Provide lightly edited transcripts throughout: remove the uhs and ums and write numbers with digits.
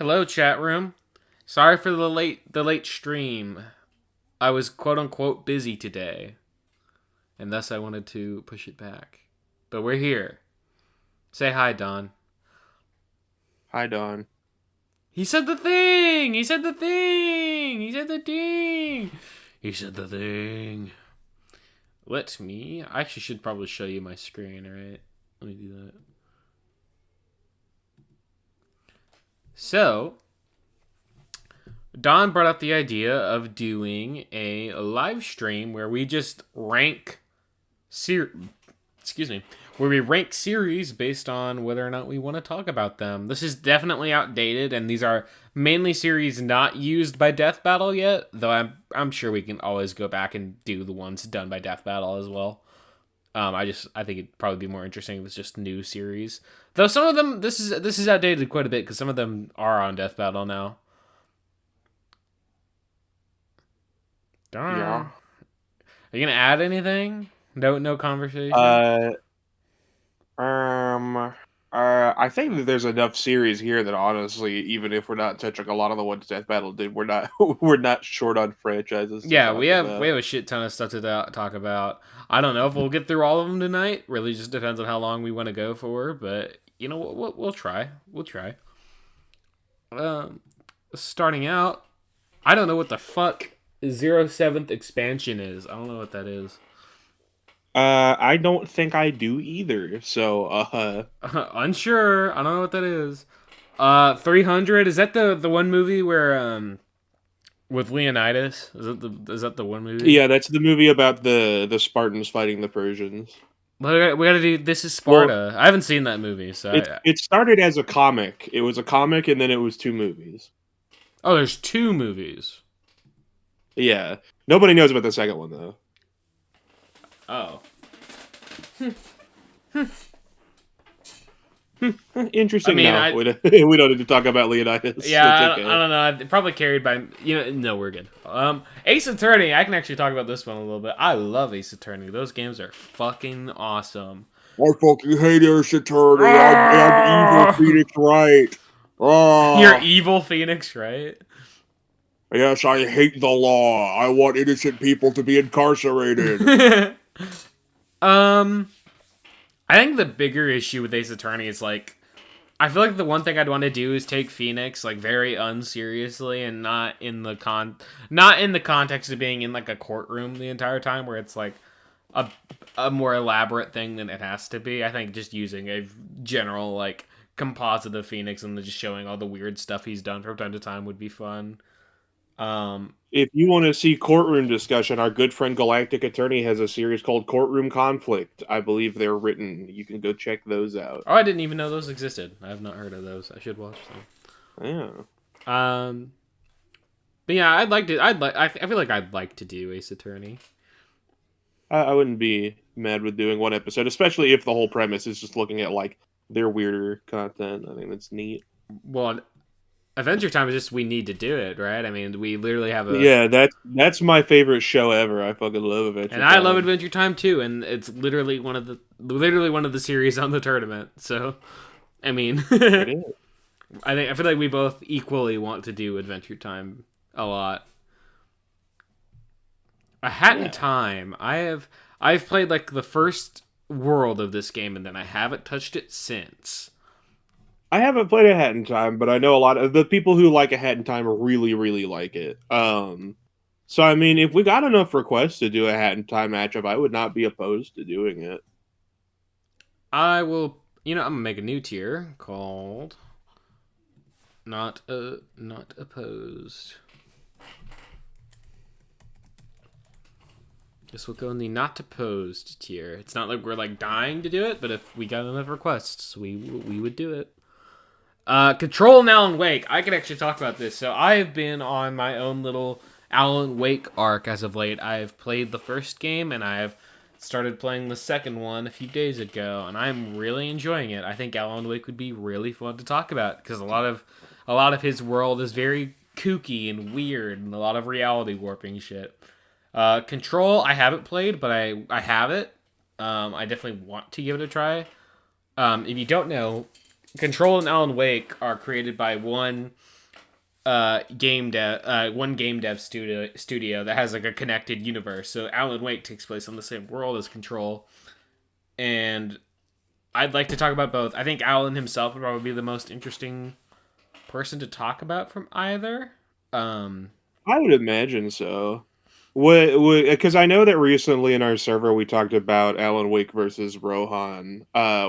Hello, chat room. Sorry for the late stream. I was quote unquote busy today, and thus I wanted to push it back. But we're here. Say hi, Don. Hi, Don. He said the thing. He said the thing. He said the thing. He said the thing. Let me. I actually should probably show you my screen, right? Let me do that. So, Don brought up the idea of doing a live stream where we just rank excuse me, where we rank series based on whether or not we want to talk about them. This is definitely outdated, and these are mainly series not used by Death Battle yet. Though I'm sure we can always go back and do the ones done by Death Battle as well. I think it'd probably be more interesting if it's just new series. Though some of them this is outdated quite a bit because some of them are on Death Battle now. Yeah. Are you gonna add anything? No conversation. I think that there's enough series here that honestly, even if we're not touching a lot of the ones Death Battle did, we're not we're not short on franchises to Yeah, talk about. we have a shit ton of stuff to talk about. I don't know if we'll get through all of them tonight. Really, just depends on how long we want to go for. But you know, we'll try. We'll try. Um, Starting out, I don't know what the fuck 07th expansion is. I don't know what that is. I don't think I do either. So, Unsure. I don't know what that is. 300, is that the one movie where with Leonidas? Is that the one movie? yeah, that's the movie about the Spartans fighting the Persians. We gotta do This is Well, Sparta. I haven't seen that movie, so it started as a comic. It was a comic, and then it was two movies. oh, there's two movies. Yeah, nobody knows about the second one though. Oh. Interesting. I mean, no, we don't need to talk about Leonidas. Yeah, It's okay. I don't know. Probably carried by No, we're good. Ace Attorney. I can actually talk about this one a little bit. I love Ace Attorney. Those games are fucking awesome. I fucking hate Ace Attorney. I'm evil Phoenix Wright. You're evil Phoenix, right? Yes, I hate the law. I want innocent people to be incarcerated. I think the bigger issue with Ace Attorney is like, I feel like the one thing I'd want to do is take Phoenix like very unseriously and not in the context of being in like a courtroom the entire time where it's like a more elaborate thing than it has to be. I think just using a general like composite of Phoenix and just showing all the weird stuff he's done from time to time would be fun. If you want to see courtroom discussion, our good friend Galactic Attorney has a series called Courtroom Conflict. I believe they're written. You can go check those out. Oh, I didn't even know those existed. I have not heard of those. I should watch them. Yeah. But yeah, I'd like to. I feel like I'd like to do Ace Attorney. I wouldn't be mad with doing one episode, especially if the whole premise is just looking at like their weirder content. I think that's neat. Well, Adventure Time is just we need to do it, right? I mean, we literally have a Yeah, that's my favorite show ever. I fucking love Adventure and Time. I love Adventure Time too, and it's literally one of the series on the tournament. So, I mean, I feel like we both equally want to do Adventure Time a lot. A Hat in Time. I've played like the first world of this game, and then I haven't touched it since. I haven't played A Hat in Time, but I know a lot of the people who like A Hat in Time really, really like it. So I mean, if we got enough requests to do a Hat in Time matchup, I would not be opposed to doing it. I will. I'm gonna make a new tier called not opposed. This will go in the not opposed tier. It's not like we're like dying to do it, but if we got enough requests, we would do it. Control and Alan Wake. I could actually talk about this. So I have been on my own little Alan Wake arc as of late. I've played the first game and I have started playing the second one a few days ago, and I'm really enjoying it. I think Alan Wake would be really fun to talk about because a lot of his world is very kooky and weird and a lot of reality warping shit. Control, I haven't played, but I have it. I definitely want to give it a try. If you don't know, Control and Alan Wake are created by one game dev studio that has like a connected universe. So Alan Wake takes place on the same world as Control, and I'd like to talk about both. I think Alan himself would probably be the most interesting person to talk about from either. I would imagine so. Because I know that recently in our server we talked about Alan Wake versus Rohan,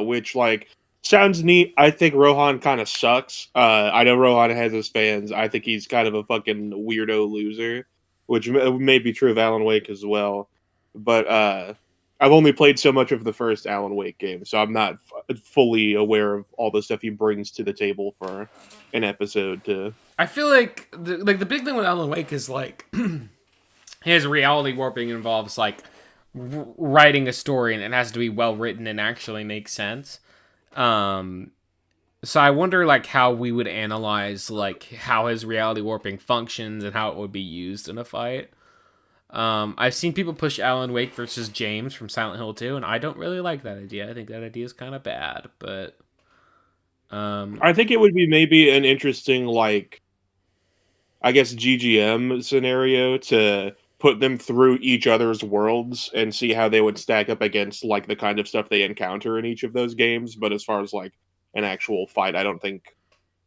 which like sounds neat. I think Rohan kind of sucks. I know Rohan has his fans. I think he's kind of a fucking weirdo loser, which may be true of Alan Wake as well. But I've only played so much of the first Alan Wake game, so I'm not fully aware of all the stuff he brings to the table for an episode. To I feel like the big thing with Alan Wake is like his reality warping involves like writing a story, and it has to be well written and actually make sense. So I wonder like how we would analyze like how his reality warping functions and how it would be used in a fight. I've seen people push Alan Wake versus James from Silent Hill 2, and I don't really like that idea. I think that idea is kind of bad, but I think it would be maybe an interesting, like, I guess GGM scenario to put them through each other's worlds and see how they would stack up against like the kind of stuff they encounter in each of those games. But as far as like an actual fight, I don't think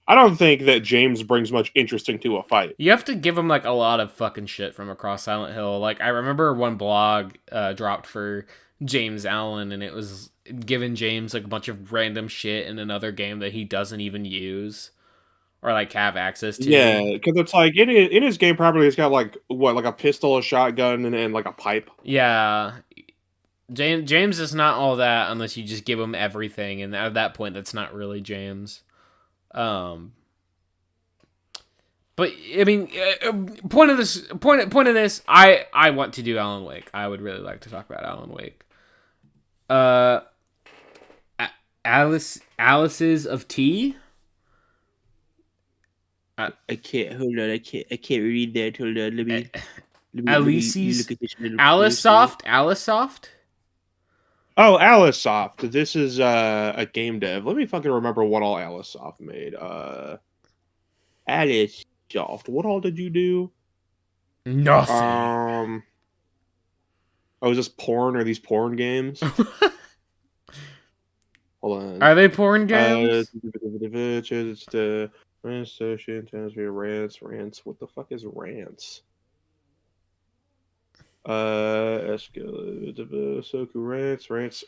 that James brings much interesting to a fight. you have to give him like a lot of fucking shit from across Silent Hill. Like I remember one blog dropped for James Allen, and it was giving James like a bunch of random shit in another game that he doesn't even use or like have access to. Yeah, because it's like in his game property, it's got like what, like a pistol, a shotgun, and like a pipe. Yeah, James is not all that unless you just give him everything, and at that point, that's not really James. Um, but I mean, point of this, I want to do Alan Wake. I would really like to talk about Alan Wake. Uh, Alice's of Tea. I can't. Hold on. I can't read that. Hold on. Let me Alice's look at this little Alicesoft. Oh, Alicesoft. This is a game dev. Let me fucking remember what all Alicesoft made. Alicesoft. What all did you do? Nothing. Oh, is this porn? Are these porn games? Hold on. Are they porn games? It's the association rants. What the fuck is rants? Soku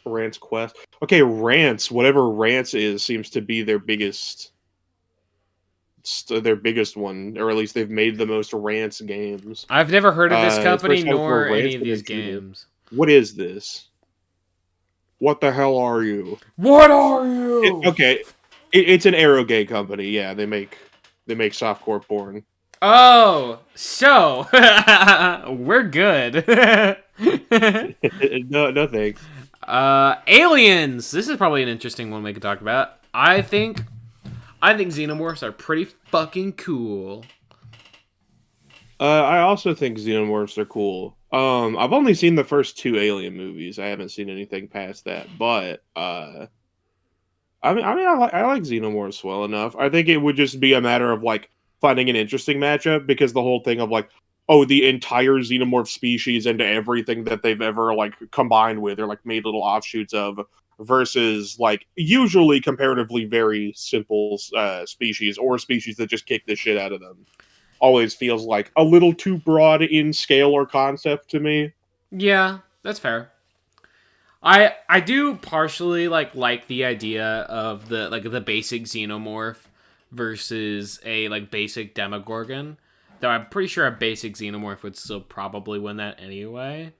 rants quest. Okay, rants. Whatever rants is seems to be their biggest one, or at least they've made the most rants games. I've never heard of this company first time nor for any of Rants these Community. games. What is this? What the hell are you? What are you? It's an aerogay company. Yeah, they make softcore porn. Oh, so we're good. No thanks. Aliens. This is probably an interesting one we could talk about. I think xenomorphs are pretty fucking cool. I also think xenomorphs are cool. I've only seen the first 2 Alien movies. I haven't seen anything past that, but I like xenomorphs well enough. I think it would just be a matter of like finding an interesting matchup, because the whole thing of like, oh, the entire xenomorph species and everything that they've ever like combined with or like made little offshoots of, versus like usually comparatively very simple species, or species that just kick the shit out of them, always feels like a little too broad in scale or concept to me. Yeah, that's fair. I do partially like the idea of the basic xenomorph versus a like basic Demogorgon. Though I'm pretty sure a basic xenomorph would still probably win that anyway.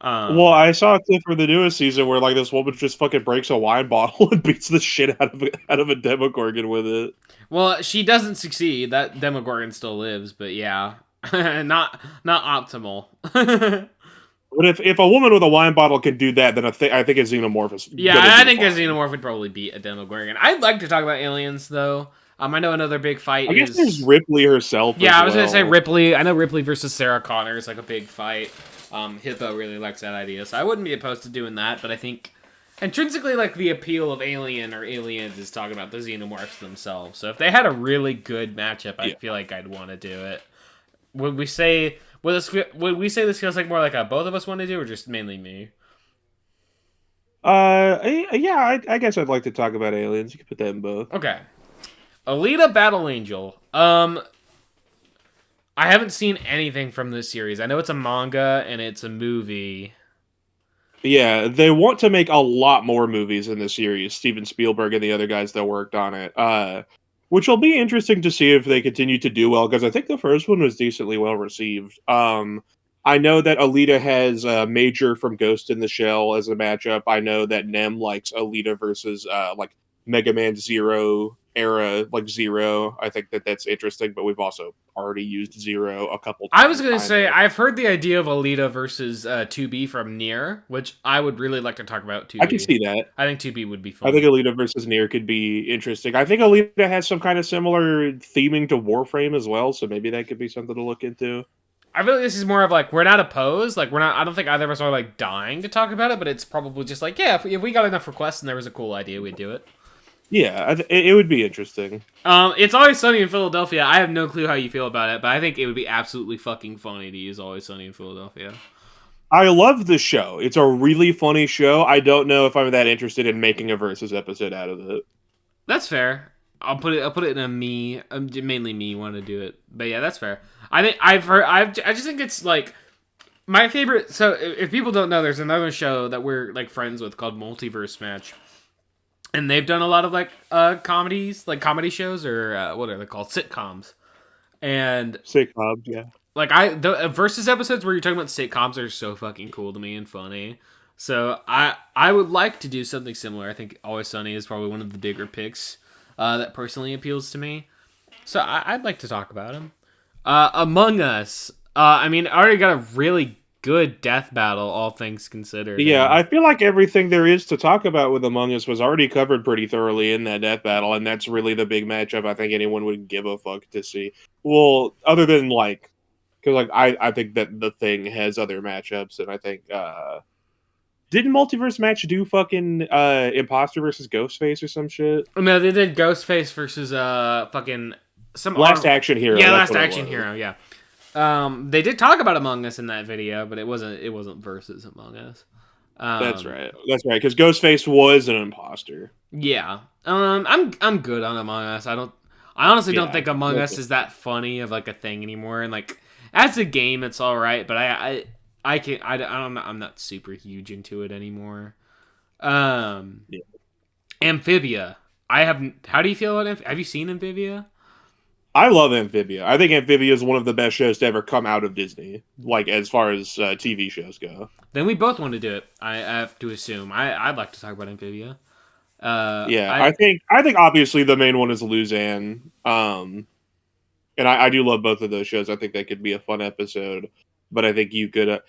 Well, I saw a clip for the newest season where like this woman just fucking breaks a wine bottle and beats the shit out of a Demogorgon with it. Well, she doesn't succeed. That Demogorgon still lives, but yeah, not optimal. But if a woman with a wine bottle can do that, then I think a xenomorph is. Yeah, I think a xenomorph would probably beat a Demogorgon. I'd like to talk about aliens though. I know another big fight. I guess there's Ripley herself. Yeah, I was gonna say Ripley. I know Ripley versus Sarah Connor is like a big fight. Hippo really likes that idea, so I wouldn't be opposed to doing that. But I think intrinsically, like, the appeal of Alien or Aliens is talking about the xenomorphs themselves. So if they had a really good matchup, I feel like I'd want to do it. Would we say this feels like more like a both of us want to do, or just mainly me? Yeah, I guess I'd like to talk about aliens. You can put that in both. Okay. Alita Battle Angel. I haven't seen anything from this series. I know it's a manga and it's a movie. Yeah, they want to make a lot more movies in this series. Steven Spielberg and the other guys that worked on it. Which will be interesting to see if they continue to do well, because I think the first one was decently well received. I know that Alita has Major from Ghost in the Shell as a matchup. I know that Nem likes Alita versus like Mega Man Zero era, like Zero. I think that's interesting, but we've also already used Zero a couple times. I was going to say, I've heard the idea of Alita versus 2B from Nier, which I would really like to talk about 2B. I can see that. I think 2B would be fun. I think Alita versus Nier could be interesting. I think Alita has some kind of similar theming to Warframe as well, so maybe that could be something to look into. I feel like this is more of like, we're not opposed. Like, I don't think either of us are like dying to talk about it, but it's probably just like, yeah, if we got enough requests and there was a cool idea, we'd do it. Yeah, it would be interesting. It's Always Sunny in Philadelphia. I have no clue how you feel about it, but I think it would be absolutely fucking funny to use Always Sunny in Philadelphia. I love the show. It's a really funny show. I don't know if I'm that interested in making a versus episode out of it. That's fair. I'll put it in a me. Mainly me want to do it, but yeah, that's fair. I think I just think it's like my favorite. So if people don't know, there's another show that we're like friends with called Multiverse Match, and they've done a lot of like comedies, like comedy shows, or what are they called, sitcoms, and Sitcoms, yeah. Like the versus episodes where you're talking about sitcoms are so fucking cool to me and funny. So I would like to do something similar. I think Always Sunny is probably one of the bigger picks that personally appeals to me. So I'd like to talk about him. Among Us. I mean, I already got a really good death battle, all things considered. Yeah, I feel like everything there is to talk about with Among Us was already covered pretty thoroughly in that death battle, and that's really the big matchup I think anyone would give a fuck to see. Well, other than like, because like I think that the Thing has other matchups, and I think didn't Multiverse Match do fucking Imposter versus Ghostface or some shit? No, they did Ghostface versus fucking some Last Action Hero. Yeah, Last Action Hero. Yeah. They did talk about Among Us in that video, but it wasn't versus Among Us. That's right. That's right. Because Ghostface was an imposter. Yeah. I'm good on Among Us. I honestly don't think Among Us is that funny of like a thing anymore. And like as a game, it's all right, but I'm not super huge into it anymore. Amphibia. How do you feel about Have you seen Amphibia? I love Amphibia. I think Amphibia is one of the best shows to ever come out of Disney, like as far as TV shows go. Then we both want to do it. I have to assume. I'd like to talk about Amphibia. I think obviously the main one is Luzanne. And I do love both of those shows. I think that could be a fun episode. But I think you could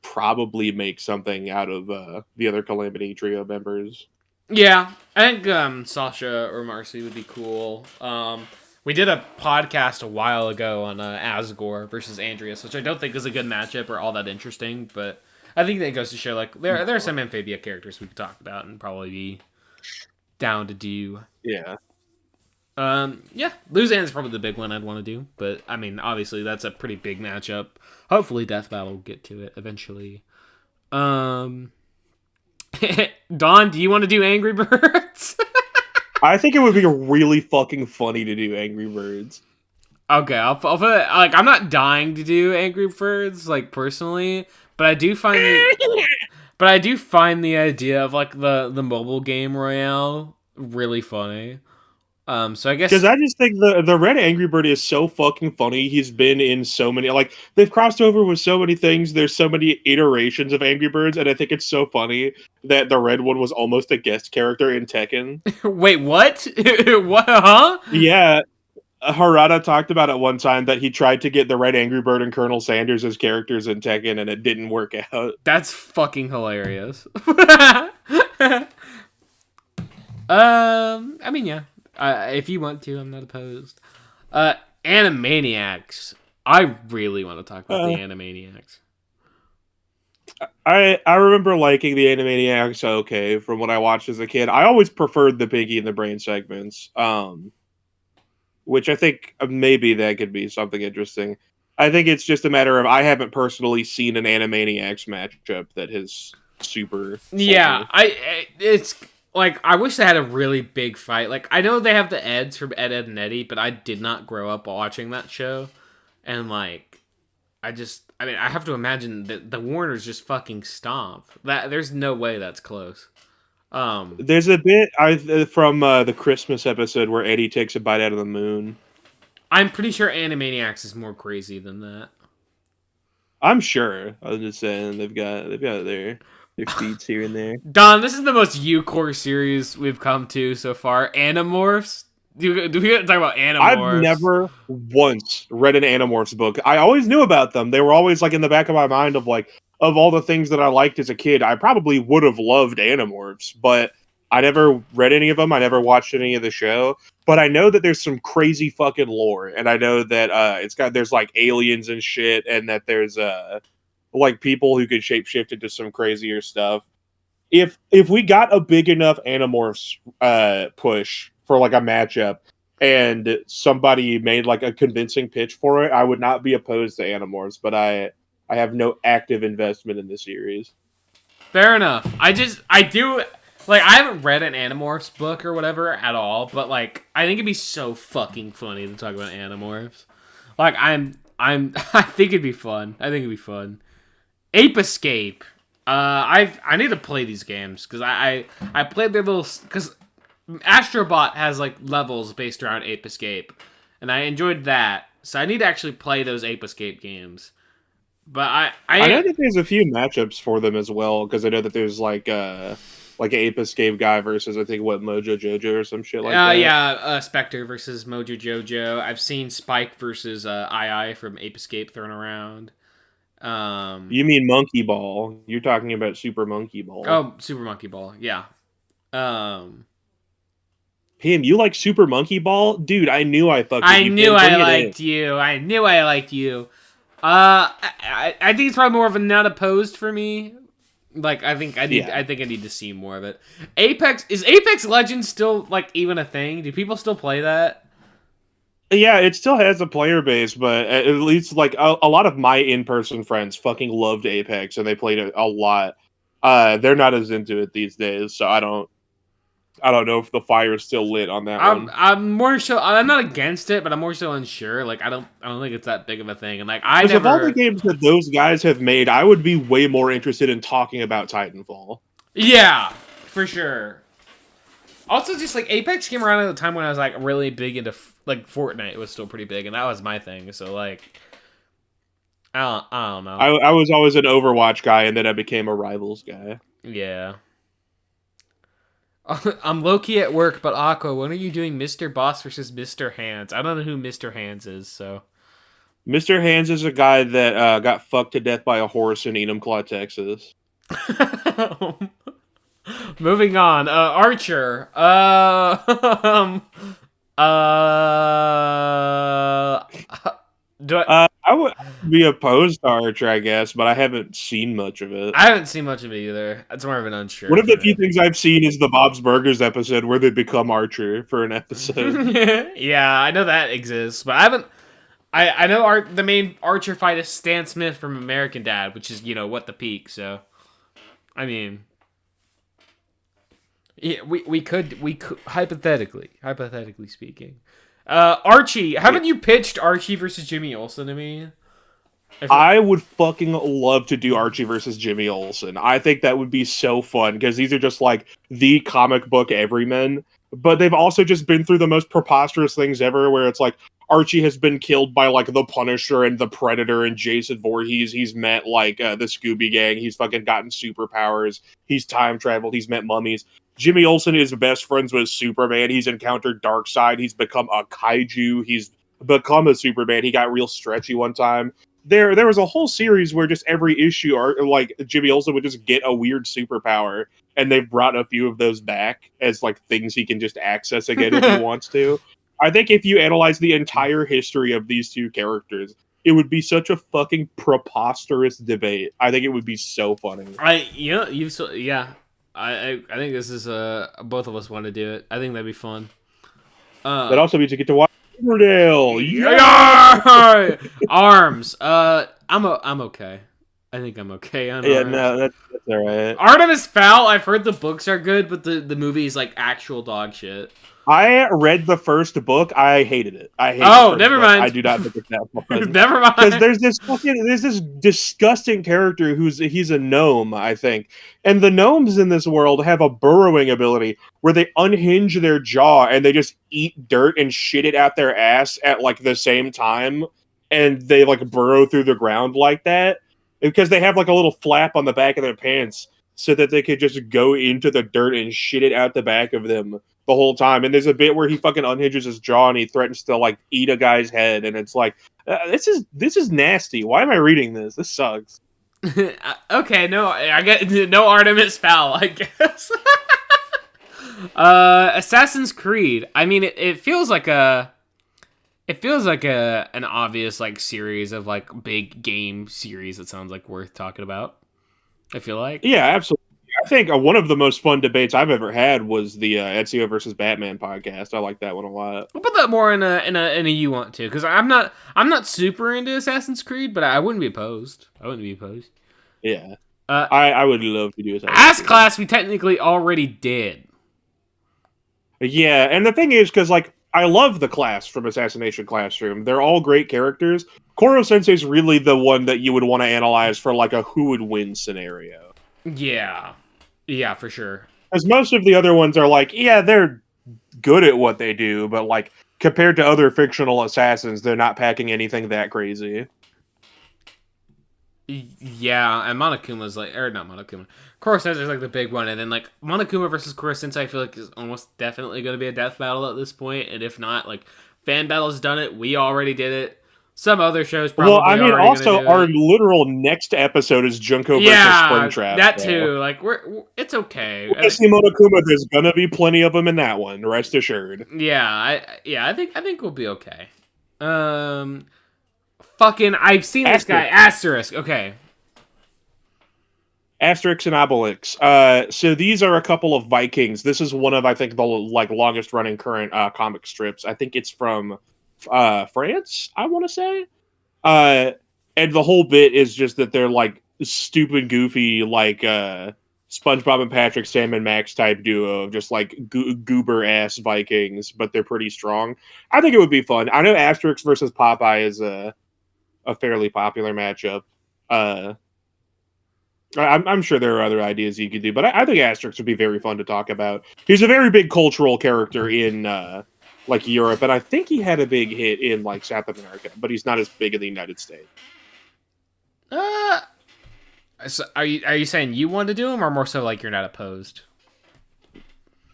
probably make something out of the other Calamity Trio members. Yeah, I think Sasha or Marcy would be cool. We did a podcast a while ago on Asgore versus Andreas, which I don't think is a good matchup or all that interesting, but I think that goes to show like there are some Amphibia characters we could talk about and probably be down to do. Yeah. Luzanne's probably the big one I'd want to do, but I mean, obviously that's a pretty big matchup. Hopefully Death Battle will get to it eventually. Dawn, do you want to do Angry Birds? I think it would be really fucking funny to do Angry Birds. Okay, I'll put it, like, I'm not dying to do Angry Birds, like, personally, but I do find the idea of like the mobile game Royale really funny. So I guess because I just think the Red Angry Bird is so fucking funny. He's been in so many, like they've crossed over with so many things. There's so many iterations of Angry Birds, and I think it's so funny that the red one was almost a guest character in Tekken. Wait, what? What? Huh? Yeah, Harada talked about it one time that he tried to get the Red Angry Bird and Colonel Sanders as characters in Tekken, and it didn't work out. That's fucking hilarious. I mean, yeah. If you want to, I'm not opposed. Animaniacs. I really want to talk about the Animaniacs. I remember liking the Animaniacs okay from when I watched as a kid. I always preferred the Piggy and the Brain segments, which I think maybe that could be something interesting. I think it's just a matter of I haven't personally seen an Animaniacs matchup that has super sold Yeah, me. it's like I wish they had a really big fight. Like I know they have the Eds from Ed, Ed and Eddie, but I did not grow up watching that show, and like I mean I have to imagine that the Warners just fucking stomp. That there's no way that's close. Um, There's a bit from the Christmas episode where Eddie takes a bite out of the moon. I'm pretty sure Animaniacs is more crazy than that. I'm sure. I was just saying they've got their feats here and there. Don, this is the most U-core series we've come to so far. Animorphs. Do we talk about I've Animorphs? never once read an Animorphs book. I always knew about them. They were always like in the back of my mind of like of all the things that I liked as a kid. I probably would have loved Animorphs, but I never read any of them. I never watched any of the show. But I know that there's some crazy fucking lore, and I know that there's like aliens and shit, and that there's like people who could shapeshift into some crazier stuff. If we got a big enough Animorphs push for like a matchup and somebody made like a convincing pitch for it, I would not be opposed to Animorphs, but I have no active investment in the series. Fair enough. I do like I haven't read an Animorphs book or whatever at all, but like I think it'd be so fucking funny to talk about Animorphs. Like I think it'd be fun. I think it'd be fun. Ape Escape. I need to play these games because I played their little because Astrobot has like levels based around Ape Escape, and I enjoyed that. So I need to actually play those Ape Escape games. But I know that there's a few matchups for them as well because I know that there's like an Ape Escape guy versus I think what Mojo Jojo or some shit like that. yeah, Spectre versus Mojo Jojo. I've seen Spike versus II from Ape Escape thrown around. You mean Monkey Ball? You're talking about Super Monkey Ball. Oh, Super Monkey Ball. Yeah. Um, Him, you like Super Monkey Ball, dude? I knew I fucking. I You, knew Pim. Bring I it in. liked you. I knew I liked you. I think it's probably more of a not opposed for me. Like I think I need to see more of it. Apex Legends still like even a thing? Do people still play that? Yeah, it still has a player base, but at least like a lot of my in-person friends fucking loved Apex and they played it a lot. They're not as into it these days, so I don't know if the fire's still lit on that one. I'm more so I'm not against it, but I'm more so unsure. Like I don't think it's that big of a thing. And like I Because of all the never games that those guys have made, I would be way more interested in talking about Titanfall. Yeah, for sure. Also, just like Apex came around at a time when I was like really big into like Fortnite was still pretty big, and that was my thing. So like, I don't know. I was always an Overwatch guy, and then I became a Rivals guy. Yeah. I'm low-key at work, but Aqua, when are you doing Mr. Boss versus Mr. Hands? I don't know who Mr. Hands is, so. Mr. Hands is a guy that got fucked to death by a horse in Enumclaw, Texas. Moving on. Archer. Do I would be opposed to Archer, I guess, but I haven't seen much of it. I haven't seen much of it either. It's more of an unsure. One of the for few me. things I've seen is the Bob's Burgers episode where they become Archer for an episode. Yeah, I know that exists, but I haven't. I know the main Archer fight is Stan Smith from American Dad, which is what the peak. So, I mean, yeah, we could hypothetically speaking, Archie. Haven't you pitched Archie versus Jimmy Olsen to me? I would fucking love to do Archie versus Jimmy Olsen. I think that would be so fun because these are just like the comic book everymen, but they've also just been through the most preposterous things ever where it's like Archie has been killed by like the Punisher and the Predator and Jason Voorhees. He's met like the Scooby Gang. He's fucking gotten superpowers. He's time traveled. He's met mummies. Jimmy Olsen is best friends with Superman. He's encountered Darkseid. He's become a kaiju. He's become a Superman. He got real stretchy one time. There was a whole series where just every issue, like Jimmy Olsen would just get a weird superpower, and they've brought a few of those back as like things he can just access again if he wants to. I think if you analyze the entire history of these two characters, it would be such a fucking preposterous debate. I think it would be so funny. I think this is both of us want to do it. I think that'd be fun. But also means you get to watch Riverdale. Yeah! Arms. I'm okay. I think I'm okay on Yeah, Arms. no, that's all right. Artemis Fowl. I've heard the books are good, but the movie is like actual dog shit. I read the first book. I hated it. I hate. Oh, never mind. I do not think it's that fun. Never mind. Because there's this disgusting character he's a gnome, I think, and the gnomes in this world have a burrowing ability where they unhinge their jaw and they just eat dirt and shit it out their ass at like the same time, and they like burrow through the ground like that because they have like a little flap on the back of their pants so that they could just go into the dirt and shit it out the back of them the whole time. And there's a bit where he fucking unhinges his jaw and he threatens to like eat a guy's head, and it's like this is nasty. Why am I reading this? This sucks. Okay, no, I get no Artemis Fowl, I guess. Assassin's Creed. I mean, it feels like an obvious like series of like big game series that sounds like worth talking about. I feel like. Yeah, absolutely. I think one of the most fun debates I've ever had was the Ezio versus Batman podcast. I like that one a lot. We'll put that more in a you want to, because I'm not super into Assassin's Creed, but I wouldn't be opposed. Yeah. I would love to do Assassin's Ass Creed. Class we technically already did. Yeah, and the thing is, because like I love the class from Assassination Classroom. They're all great characters. Koro Sensei's really the one that you would want to analyze for like a who would win scenario. Yeah, for sure. Because most of the other ones are like, yeah, they're good at what they do, but like compared to other fictional assassins, they're not packing anything that crazy. Yeah, and Monokuma's like, or not Monokuma. Koro Sensei's like the big one, and then like Monokuma versus Koro Sensei, I feel like is almost definitely going to be a death battle at this point, and if not, like Fan Battle's done it, we already did it. Some other shows probably. Well, I mean, also our it. literal next episode is Junko versus Springtrap. That too. Like it's okay. See Monokuma, there's gonna be plenty of them in that one. Rest assured. Yeah, I think we'll be okay. Fucking, I've seen this guy. Asterisk. Okay. Asterix and Obelix. So these are a couple of Vikings. This is one of, I think, the like longest running current comic strips. I think it's from France, I want to say. And the whole bit is just that they're like stupid, goofy, like SpongeBob and Patrick, Sam and Max type duo of just like goober ass Vikings, but they're pretty strong. I think it would be fun. I know Asterix versus Popeye is a fairly popular matchup. I'm sure there are other ideas you could do, but I think Asterix would be very fun to talk about. He's a very big cultural character in like Europe, and I think he had a big hit in like South America, but he's not as big in the United States. So are you saying you want to do him, or more so like you're not opposed?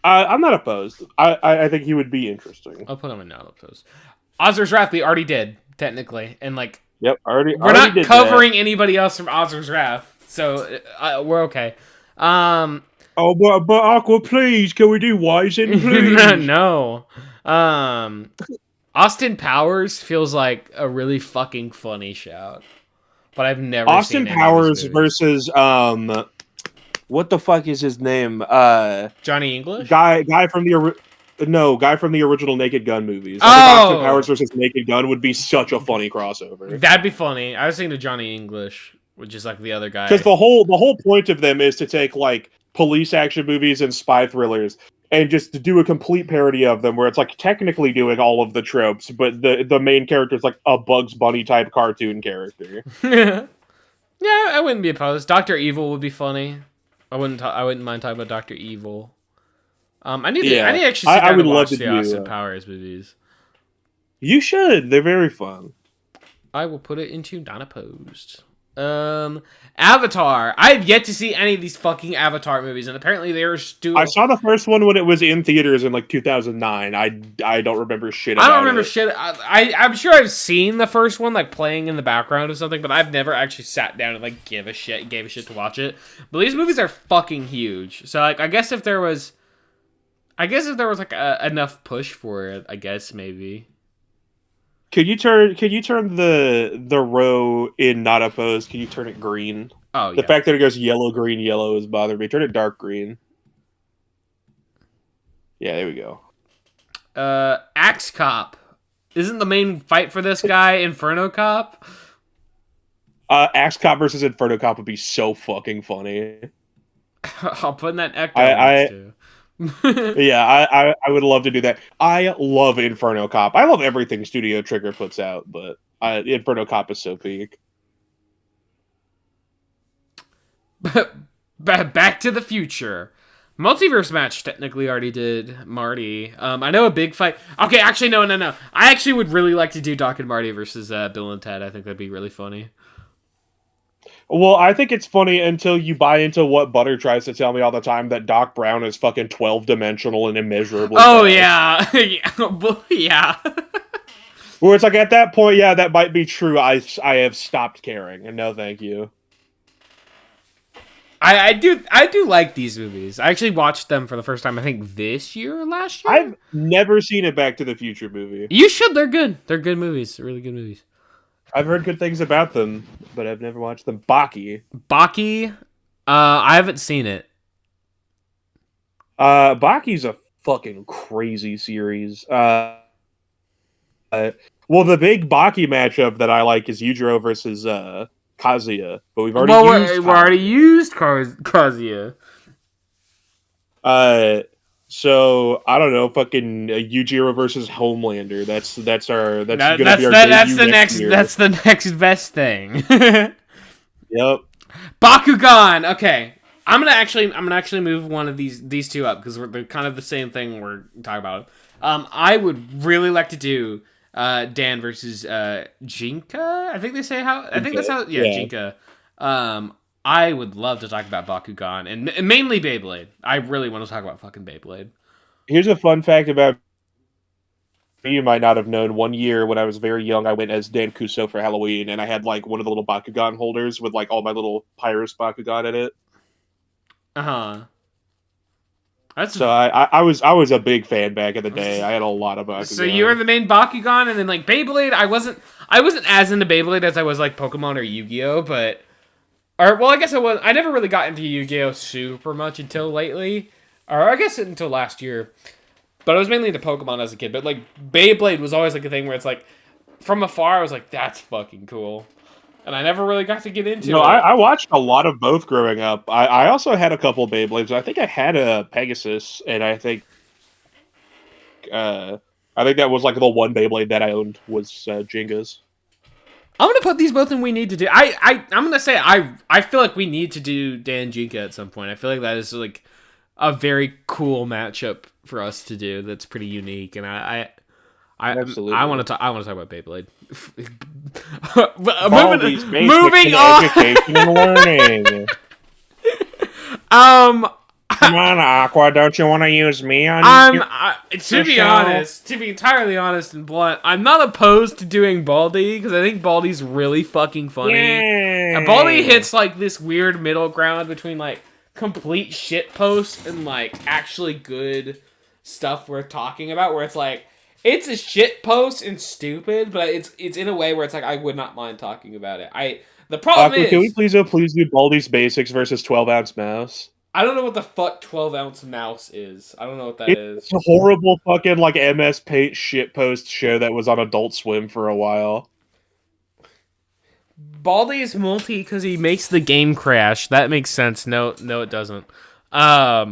I'm not opposed. I think he would be interesting. I'll put him in not opposed. Ozra's Wrath we already did technically, and like yep, we're already not covering anybody else from Ozra's Wrath, so we're okay. Oh, but Aqua, please, can we do Wizen, please? No. Austin Powers feels like a really fucking funny shout, but I've never Austin seen Powers versus what the fuck is his name? Johnny English? Guy from the original Naked Gun movies. Oh! I think Austin Powers versus Naked Gun would be such a funny crossover. That'd be funny. I was thinking of Johnny English, which is like the other guy. Because the whole point of them is to take like police action movies and spy thrillers and just to do a complete parody of them, where it's like technically doing all of the tropes, but the main character is like a Bugs Bunny type cartoon character. Yeah, I wouldn't be opposed. Dr. Evil would be funny. I wouldn't mind talking about Dr. Evil. I need to actually sit down and watch the Austin Powers movies. You should. They're very fun. I will put it into not opposed. Avatar. I've yet to see any of these fucking Avatar movies, and apparently they're still. I saw the first one when it was in theaters in like 2009. I don't remember shit about it. I don't remember shit. I'm sure I've seen the first one like playing in the background or something, but I've never actually sat down and like gave a shit to watch it. But these movies are fucking huge. So like I guess if there was like enough push for it, I guess maybe. Can you turn the row in not opposed? Can you turn it green? Oh The yeah. fact that it goes yellow, green, yellow is bothering me. Turn it dark green. Yeah, there we go. Axe Cop. Isn't the main fight for this guy Inferno Cop? Axe Cop versus Inferno Cop would be so fucking funny. I'll put in that Ecto I too. yeah, I would love to do that. I love Inferno Cop. I love everything Studio Trigger puts out, but Inferno Cop is so peak. Back to the Future. Multiverse match technically already did Marty. I know a big fight. Okay, actually, no. I actually would really like to do Doc and Marty versus Bill and Ted. I think that'd be really funny. Well, I think it's funny until you buy into what Butter tries to tell me all the time, that Doc Brown is fucking 12-dimensional and immeasurably Oh fast. yeah, yeah. Where it's like, at that point, yeah, that might be true. I have stopped caring, and no thank you. I do like these movies. I actually watched them for the first time, I think this year or last year. I've never seen a Back to the Future movie. You should. They're good. They're good movies. They're really good movies. I've heard good things about them, but I've never watched them. Baki. I haven't seen it. Baki's a fucking crazy series. Well, the big Baki matchup that I like is Yujiro versus Kazuya, but we've already used Kazuya. So I don't know, fucking Yujiro versus Homelander. That's gonna be our that's debut the next year. that's the next best thing. Yep. Bakugan. Okay, I'm gonna actually move one of these two up because they're kind of the same thing we're talking about. I would really like to do Dan versus Jinka. I think they say how. I think that's how. Yeah, Jinka. I would love to talk about Bakugan and mainly Beyblade. I really want to talk about fucking Beyblade. Here's a fun fact about me you might not have known. One year when I was very young, I went as Dan Kuso for Halloween, and I had like one of the little Bakugan holders with like all my little Pyrus Bakugan in it. So I was a big fan back in the day. I had a lot of Bakugan. So you were the main Bakugan, and then like Beyblade. I wasn't as into Beyblade as I was like Pokemon or Yu-Gi-Oh, but. Well, I guess I never really got into Yu-Gi-Oh! Super much until lately. Or I guess until last year. But I was mainly into Pokemon as a kid. But, like, Beyblade was always, like, a thing where it's, like, from afar, I was like, that's fucking cool. And I never really got to get into it. I watched a lot of both growing up. I also had a couple of Beyblades. I think I had a Pegasus, and I think that was, like, the one Beyblade that I owned was Jenga's. I'm gonna put these both in we need to do. I'm gonna say I feel like we need to do Dan Jinka at some point. I feel like that is like a very cool matchup for us to do. That's pretty unique, and Absolutely. I want to talk about Beyblade. moving on. Education and learning. Come on, Aqua, don't you want to use me on to be entirely honest and blunt, I'm not opposed to doing Baldy, because I think Baldy's really fucking funny. And Baldy hits, like, this weird middle ground between, like, complete shit posts and, like, actually good stuff worth talking about, where it's, like, it's a shit post and stupid, but it's in a way where it's, like, I would not mind talking about it. The problem Aqua, is... can we please do Baldy's Basics versus 12-ounce mouse? I don't know what the fuck 12-ounce mouse is. I don't know what that is. It's a horrible fucking like MS Paint shitpost show that was on Adult Swim for a while. Baldy is multi because he makes the game crash. That makes sense. No, it doesn't. But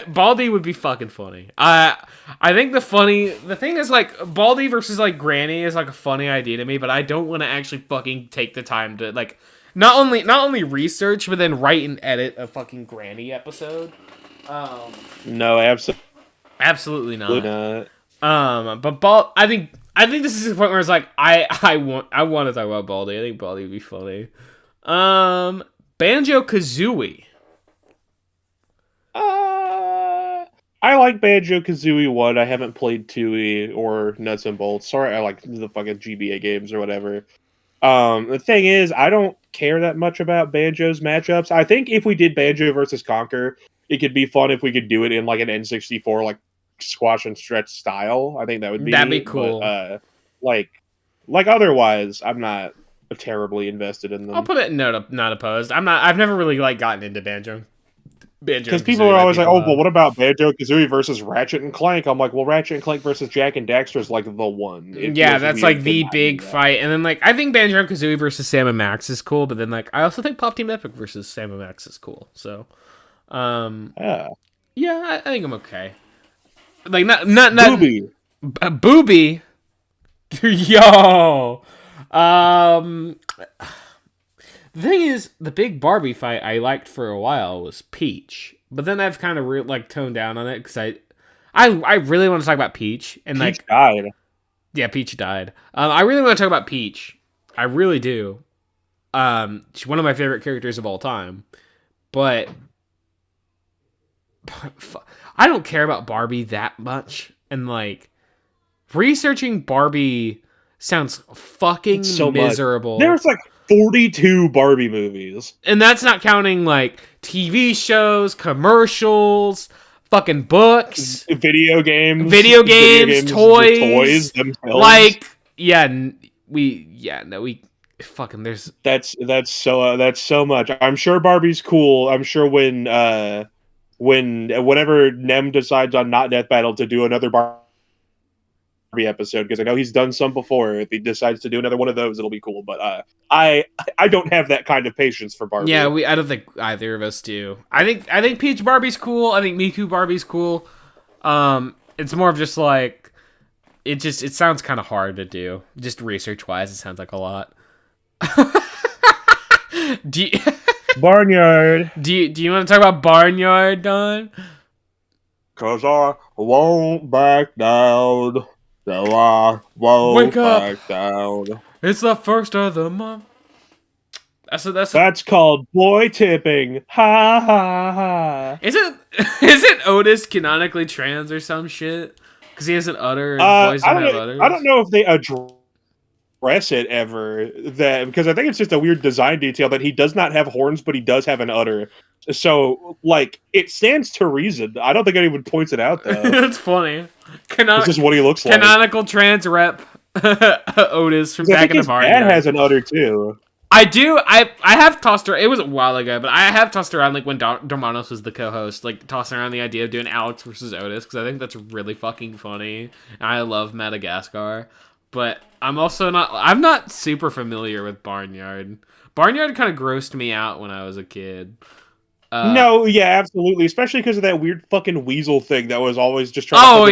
Baldy would be fucking funny. I think the thing is, like, Baldy versus like Granny is like a funny idea to me, but I don't want to actually fucking take the time to like. Not only research, but then write and edit a fucking Granny episode. No, absolutely not. But I think this is the point where it's like I want to talk about Baldy. I think Baldy would be funny. Banjo-Kazooie. I like Banjo-Kazooie 1. I haven't played 2E or Nuts and Bolts. Sorry, I like the fucking GBA games or whatever. The thing is, I don't care that much about Banjo's matchups. I think if we did Banjo versus Conker, it could be fun if we could do it in like an N64 like squash and stretch style. I think that would be That'd be neat, cool. But like otherwise, I'm not terribly invested in them. I'll put it in not opposed. I've never really like gotten into Banjo. Because people are always like, oh, but what about Banjo-Kazooie versus Ratchet and Clank? I'm like, well, Ratchet and Clank versus Jak and Daxter is like the one. Yeah, that's like the big fight. And then like I think Banjo-Kazooie versus Sam and Max is cool, but then like I also think Pop Team Epic versus Sam and Max is cool. So, yeah, I think I'm okay. Like not Booby. Booby. Yo. The thing is, the big Barbie fight I liked for a while was Peach, but then I've kind of toned down on it because I really want to talk about Peach and Peach died. Yeah, Peach died. I really want to talk about Peach. I really do. She's one of my favorite characters of all time, but I don't care about Barbie that much, and like researching Barbie sounds fucking miserable. There's like 42 Barbie movies. And that's not counting like TV shows, commercials, fucking books, video games, toys themselves. Like, fucking there's that's so much. I'm sure Barbie's cool. I'm sure whenever Nem decides on Not Death Battle to do another Barbie episode, because I know he's done some before. If he decides to do another one of those, it'll be cool. But I don't have that kind of patience for Barbie. Yeah, I don't think either of us do. I think Peach Barbie's cool. I think Miku Barbie's cool. It's more of just like it sounds kind of hard to do. Just research wise, it sounds like a lot. Barnyard. Do you want to talk about Barnyard, Don? 'Cause I won't back down. So I won't back down. It's the first of the month. That's called boy tipping. Ha ha ha. Isn't Otis canonically trans or some shit? Because he has an udder and boys don't have udders. I don't know if they address it ever. Because I think it's just a weird design detail that he does not have horns, but he does have an udder. So, like, it stands to reason. I don't think anyone points it out, though. That's funny. It's just what he looks like. Canonical trans rep Otis from back in the Barnyard. His dad has an udder, too. I do. I have tossed around. It was a while ago, but I have tossed around, like, when Dormanos was the co-host, like, tossing around the idea of doing Alex versus Otis, because I think that's really fucking funny. And I love Madagascar. But I'm not super familiar with Barnyard. Barnyard kind of grossed me out when I was a kid. No, yeah, absolutely. Especially because of that weird fucking weasel thing that was always just trying to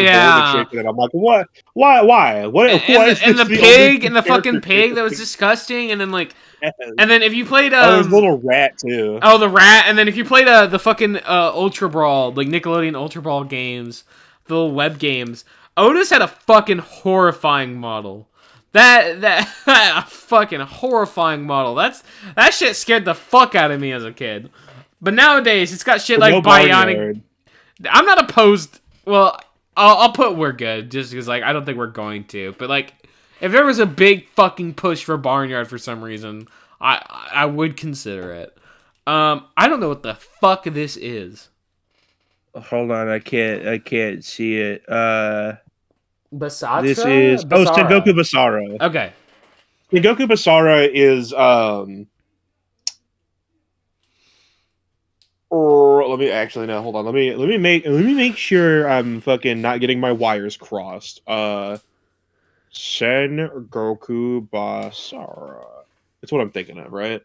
shake it. I'm like, what? Why? What? And the pig and the fucking pig that was disgusting. And then like, and then if you played there's a little rat too. Oh, the rat. And then if you played the fucking Ultra Brawl, like Nickelodeon Ultra Brawl games, the little web games, Otis had a fucking horrifying model. That a fucking horrifying model. That shit scared the fuck out of me as a kid. But nowadays, it's got shit like Bionic. I'm not opposed. Well, I'll put we're good, just because like I don't think we're going to. But like, if there was a big fucking push for Barnyard for some reason, I would consider it. I don't know what the fuck this is. Hold on, I can't see it. Basatra? This is Sengoku Basara. Okay. Sengoku Basara is Or let me actually no, hold on. Let me make sure I'm fucking not getting my wires crossed. Sengoku Basara. That's what I'm thinking of, right?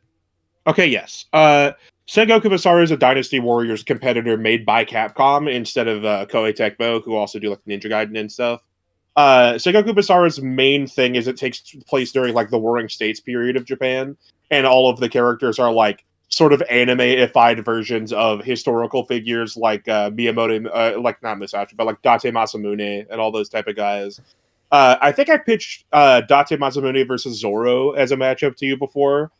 Okay, yes. Sengoku Basara is a Dynasty Warriors competitor made by Capcom instead of Koei Tecmo, who also do like Ninja Gaiden and stuff. Sengoku Basara's main thing is it takes place during like the Warring States period of Japan, and all of the characters are like sort of anime-ified versions of historical figures like Miyamoto, like not Musashi, but like Date Masamune and all those type of guys. I think I pitched Date Masamune versus Zoro as a matchup to you before.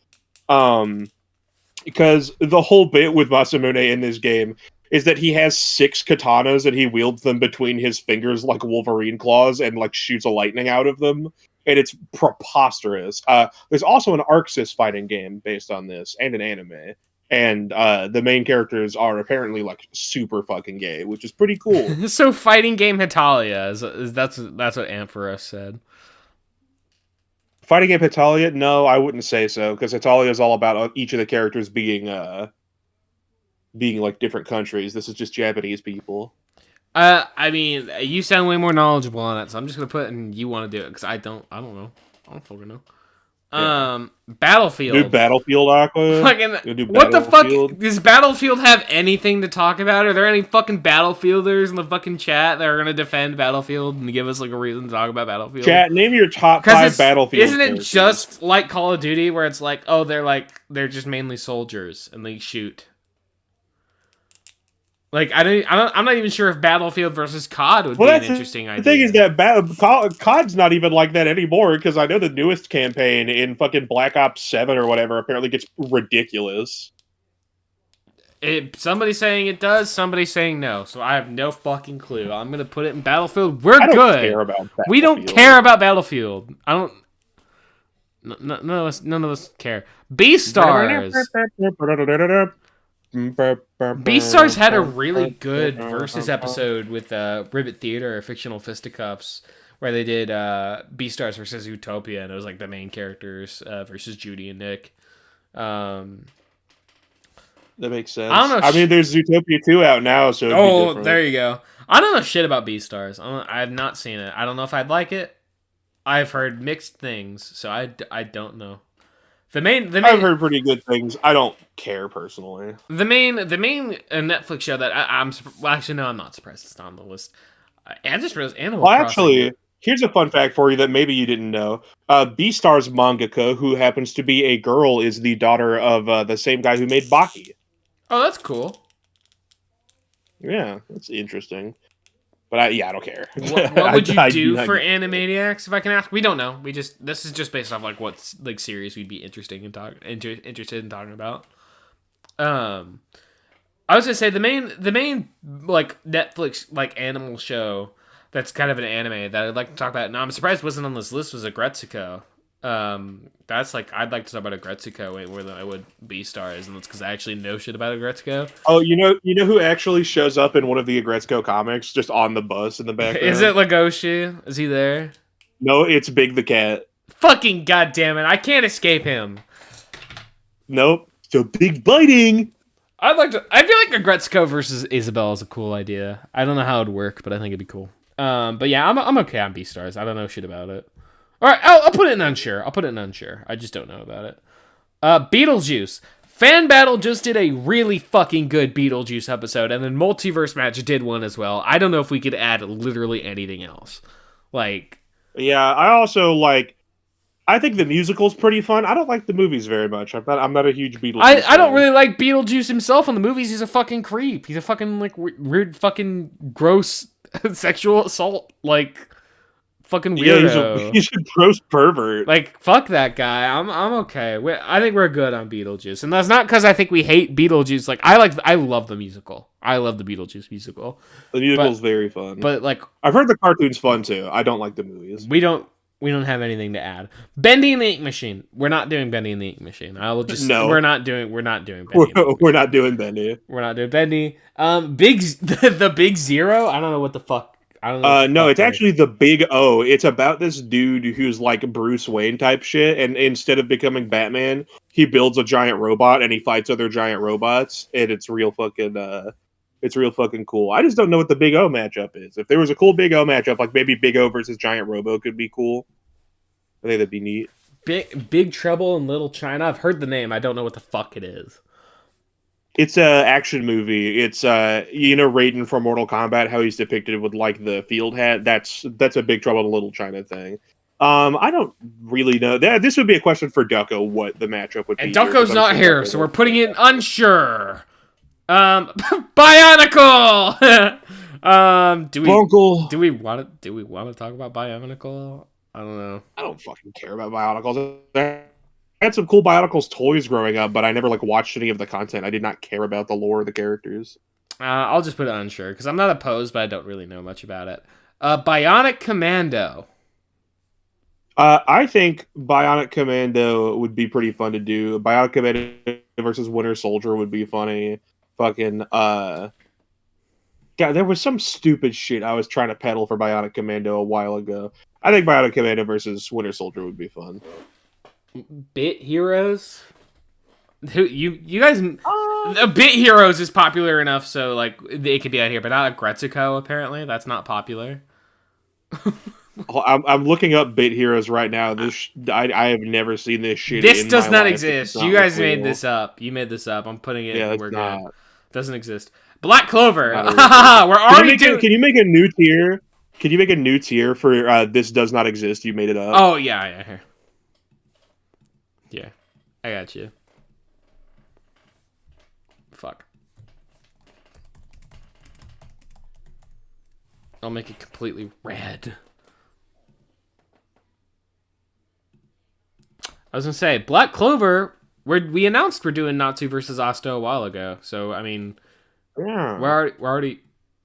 Because the whole bit with Masamune in this game is that he has 6 katanas and he wields them between his fingers like Wolverine claws and like shoots a lightning out of them. And it's preposterous. There's also an Arxis fighting game based on this, and an anime. and the main characters are apparently like super fucking gay, which is pretty cool. So fighting game Hetalia is that's what Ampharos said. Fighting game Hetalia? No, I wouldn't say so, because Hetalia is all about each of the characters being like different countries. This is just Japanese people. I mean, you sound way more knowledgeable on it, so I'm just gonna put in you want to do it because I don't know. I don't fucking know. Yeah. Battlefield. Do Battlefield Aqua. Fucking, what the fuck? Does Battlefield have anything to talk about? Are there any fucking Battlefielders in the fucking chat that are gonna defend Battlefield and give us like a reason to talk about Battlefield? Chat, name your top 5 Battlefield. Isn't it just like Call of Duty where it's like, oh, they're just mainly soldiers and they shoot? Like I'm not even sure if Battlefield versus COD would be an interesting idea. The thing is that COD's not even like that anymore, because I know the newest campaign in fucking Black Ops 7 or whatever apparently gets ridiculous. Somebody's saying it does, somebody's saying no, so I have no fucking clue. I'm gonna put it in Battlefield. We're good. Care about Battlefield. We don't care about Battlefield. I don't. None of us care. Beastars. Beastars had a really good versus episode with Ribbit Theater, Fictional Fisticuffs, where they did Beastars versus Utopia, and it was like the main characters versus Judy and Nick. That makes sense. I don't know. I mean, there's Zootopia 2 out now, so there you go. I don't know shit about Beastars. I have not seen it. I don't know if I'd like it. I've heard mixed things, so I don't know. The main I've heard pretty good things. I don't care personally. The main Netflix show that I'm actually no, I'm not surprised it's not on the list. I just realized Animal Crossing. Actually, here's a fun fact for you that maybe you didn't know. Beastar's mangaka, who happens to be a girl, is the daughter of the same guy who made Baki. Oh, that's cool. Yeah, that's interesting. But I don't care. What would you do for Animaniacs, if I can ask? We don't know. This is just based off like what like series we'd be interested in talking about. I was gonna say the main like Netflix like animal show that's kind of an anime that I'd like to talk about. Now I'm surprised it wasn't on this list. Was Agretsuko. That's like I'd like to talk about Agretsuko more than I would Beastars, and that's because I actually know shit about Agretsuko. Oh, you know who actually shows up in one of the Agretsuko comics, just on the bus in the background? Is it Legoshi? Is he there? No, it's Big the Cat. Fucking goddamn it! I can't escape him. Nope. So big biting. I feel like Agretsuko versus Isabelle is a cool idea. I don't know how it'd work, but I think it'd be cool. But yeah, I'm okay on Beastars. I don't know shit about it. All right, I'll put it in unsure. I just don't know about it. Beetlejuice. Fan Battle just did a really fucking good Beetlejuice episode, and then Multiverse Match did one as well. I don't know if we could add literally anything else. Like, yeah, I also like. I think the musical's pretty fun. I don't like the movies very much. I'm not a huge Beetlejuice. I don't really like Beetlejuice himself in the movies. He's a fucking creep. He's a fucking like weird fucking gross sexual assault like. Fucking weirdo. Yeah, he's a gross pervert. Like, fuck that guy. I'm okay. I think we're good on Beetlejuice, and that's not because I think we hate Beetlejuice. Like, I love the musical. I love the Beetlejuice musical. The musical's very fun. But like, I've heard the cartoon's fun too. I don't like the movies. We don't have anything to add. Bendy and the Ink Machine. We're not doing Bendy and the Ink Machine. I will just no. We're not doing Bendy. We're not doing Bendy. We're not doing Bendy. The Big Zero. I don't know what the fuck. I don't know. No, it's actually the Big O. It's about this dude who's like Bruce Wayne type shit, and instead of becoming Batman, he builds a giant robot and he fights other giant robots, and it's real fucking cool. I just don't know what the Big O matchup is. If there was a cool Big O matchup, like maybe Big O versus Giant Robo could be cool. I think that'd be neat. Big Trouble in Little China. I've heard the name. I don't know what the fuck it is. It's a action movie. It's Raiden from Mortal Kombat, how he's depicted with like the field hat. That's a Big Trouble in Little China thing. I don't really know. This would be a question for Ducko. What the matchup would be? And Ducko's not here, so we're putting it unsure. Bionicle. Do we want to talk about Bionicle? I don't know. I don't fucking care about Bionicles. I had some cool Bionicles toys growing up, but I never watched any of the content. I did not care about the lore of the characters. I'll just put it unsure because I'm not opposed, but I don't really know much about it. Bionic Commando. I think Bionic Commando would be pretty fun to do. Bionic Commando versus Winter Soldier would be funny. Fucking God, there was some stupid shit I was trying to peddle for Bionic Commando a while ago. I think Bionic Commando versus Winter Soldier would be fun. Bit Heroes. Who you guys? Bit Heroes is popular enough, so like it could be out here, but not Gretzico. Apparently, that's not popular. I'm looking up Bit Heroes right now. I have never seen this shit. This in does my not life. exist. It's not You guys real. made this up. You made this up. I'm putting it. Yeah, We're it's not. good. Doesn't exist. Black Clover. Not a real We're already doing. Can you make a new tier? Can you make a new tier for this does not exist? You made it up. Oh yeah. Here. Yeah, I got you. Fuck. I'll make it completely red. I was gonna say Black Clover. We announced we're doing Natsu versus Asta a while ago, so I mean, Yeah. we're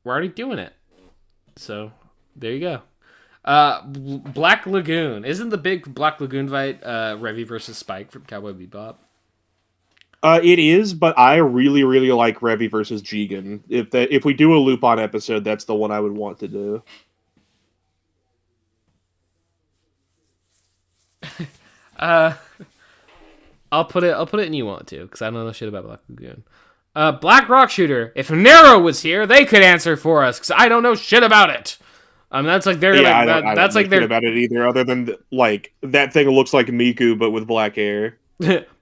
already doing it. So there you go. Black Lagoon, isn't the big Black Lagoon fight Revy versus Spike from Cowboy Bebop? It is, but I really, really like Revy versus Jigen. If we do a Lupin episode, that's the one I would want to do. I'll put it in you want to, because I don't know shit about Black Lagoon. Black Rock Shooter. If Nero was here, they could answer for us, because I don't know shit about it. That's like they're Yeah, like I don't that's know like shit they're about it either. Other than like that thing looks like Miku, but with black hair.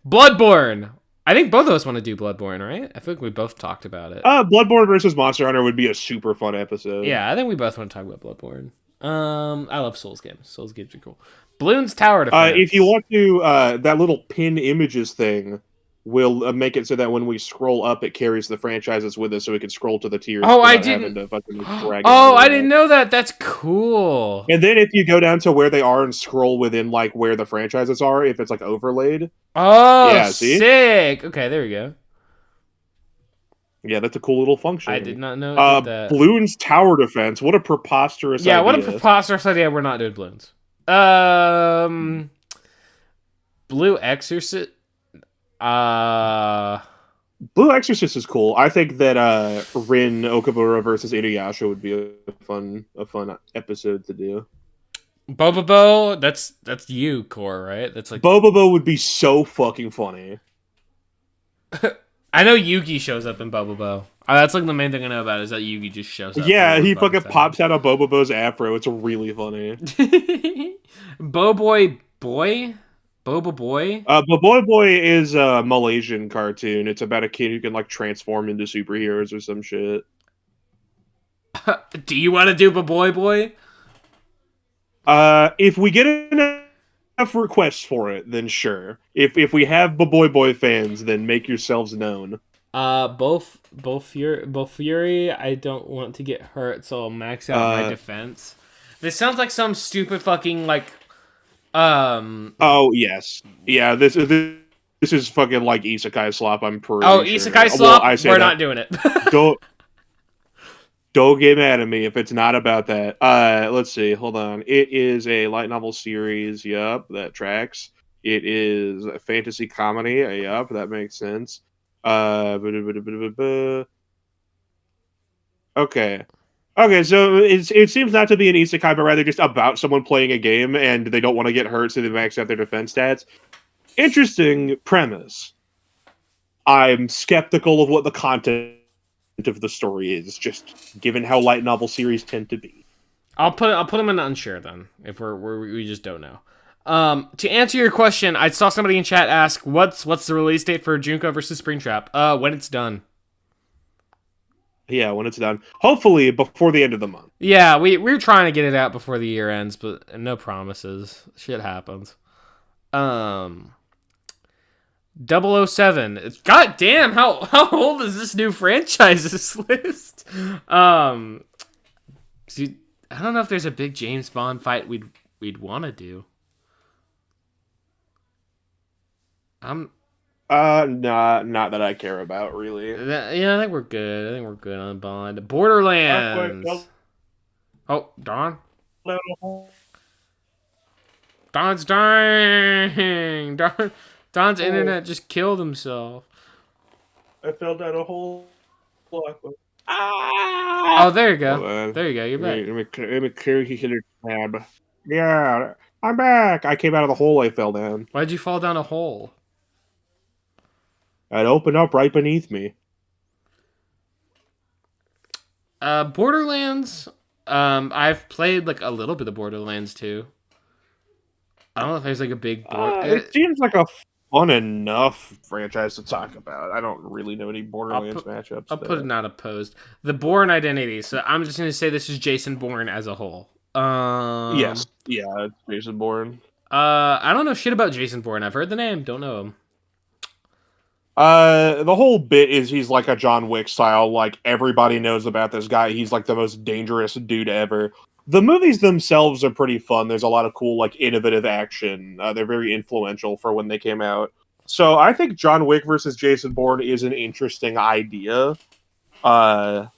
Bloodborne. I think both of us want to do Bloodborne, right? I feel like we both talked about it. Bloodborne versus Monster Hunter would be a super fun episode. Yeah, I think we both want to talk about Bloodborne. I love Souls games. Souls games are cool. Bloons Tower Defense. If you want to, that little pin images thing will make it so that when we scroll up, it carries the franchises with us, so we can scroll to the tiers. Oh, I without having didn't. to fucking drag Oh, it I didn't know that. That's cool. And then if you go down to where they are and scroll within like where the franchises are, if it's like overlaid. Oh, Yeah, see? sick. Okay, there we go. Yeah, that's a cool little function. I did not know it did that. Bloons Tower Defense. What a preposterous idea. Yeah, what a preposterous idea. We're not doing balloons. Blue Exorcist. Blue Exorcist is cool. I think that Rin Okabura versus Inuyasha would be a fun episode to do. Bobobo, that's you, Core, right? That's like Bobobo would be so fucking funny. I know Yugi shows up in Bobobo. That's like the main thing I know about is that Yugi just shows up. Yeah, he fucking pops out of Bobobo's afro. It's really funny. Boboy Boy? Boba Boy? Boboy Boy is a Malaysian cartoon. It's about a kid who can like transform into superheroes or some shit. Do you want to do Boboy Boy? If we get enough requests for it, then sure. If we have Boboy Boy fans, then make yourselves known. Both Fury. I don't want to get hurt, so I'll max out my defense. This sounds like some stupid fucking like. Oh yes, yeah. This is fucking like Isekai Slop. I'm pretty. Oh, sure. Isekai Slop. Well, We're not doing it. Don't get mad at me if it's not about that. Let's see. Hold on. It is a light novel series. Yup, that tracks. It is a fantasy comedy. Yup, that makes sense. Okay. Okay, so it seems not to be an isekai, but rather just about someone playing a game and they don't want to get hurt, so they max out their defense stats. Interesting premise. I'm skeptical of what the content of the story is, just given how light novel series tend to be. I'll put them in unsure then, if we just don't know. To answer your question, I saw somebody in chat ask, what's the release date for Junko versus Springtrap? When it's done. Yeah, when it's done. Hopefully before the end of the month. Yeah, we're trying to get it out before the year ends, but no promises. Shit happens. 007. God damn, how old is this new franchises list? See, I don't know if there's a big James Bond fight we'd want to do. Not that I care about, really. Yeah, I think we're good. I think we're good on Bond. Borderlands. Oh, Dawn? Don's dying. Don's internet just killed himself. I fell down a hole. Oh, there you go. There you go. You're back. Let me clear the tab. Yeah, I'm back. I came out of the hole I fell down. Why'd you fall down a hole? It opened up right beneath me. Borderlands. I've played like a little bit of Borderlands too. I don't know if there's like a big. It seems like a fun enough franchise to talk about. I don't really know any Borderlands matchups. I'll put it not opposed. The Bourne identity. So I'm just gonna say this is Jason Bourne as a whole. Yes. Yeah, it's Jason Bourne. I don't know shit about Jason Bourne. I've heard the name, don't know him. The whole bit is he's like a John Wick style, like everybody knows about this guy. He's like the most dangerous dude ever. The movies themselves are pretty fun. There's a lot of cool, like innovative action. They're very influential for when they came out. So I think John Wick versus Jason Bourne is an interesting idea. But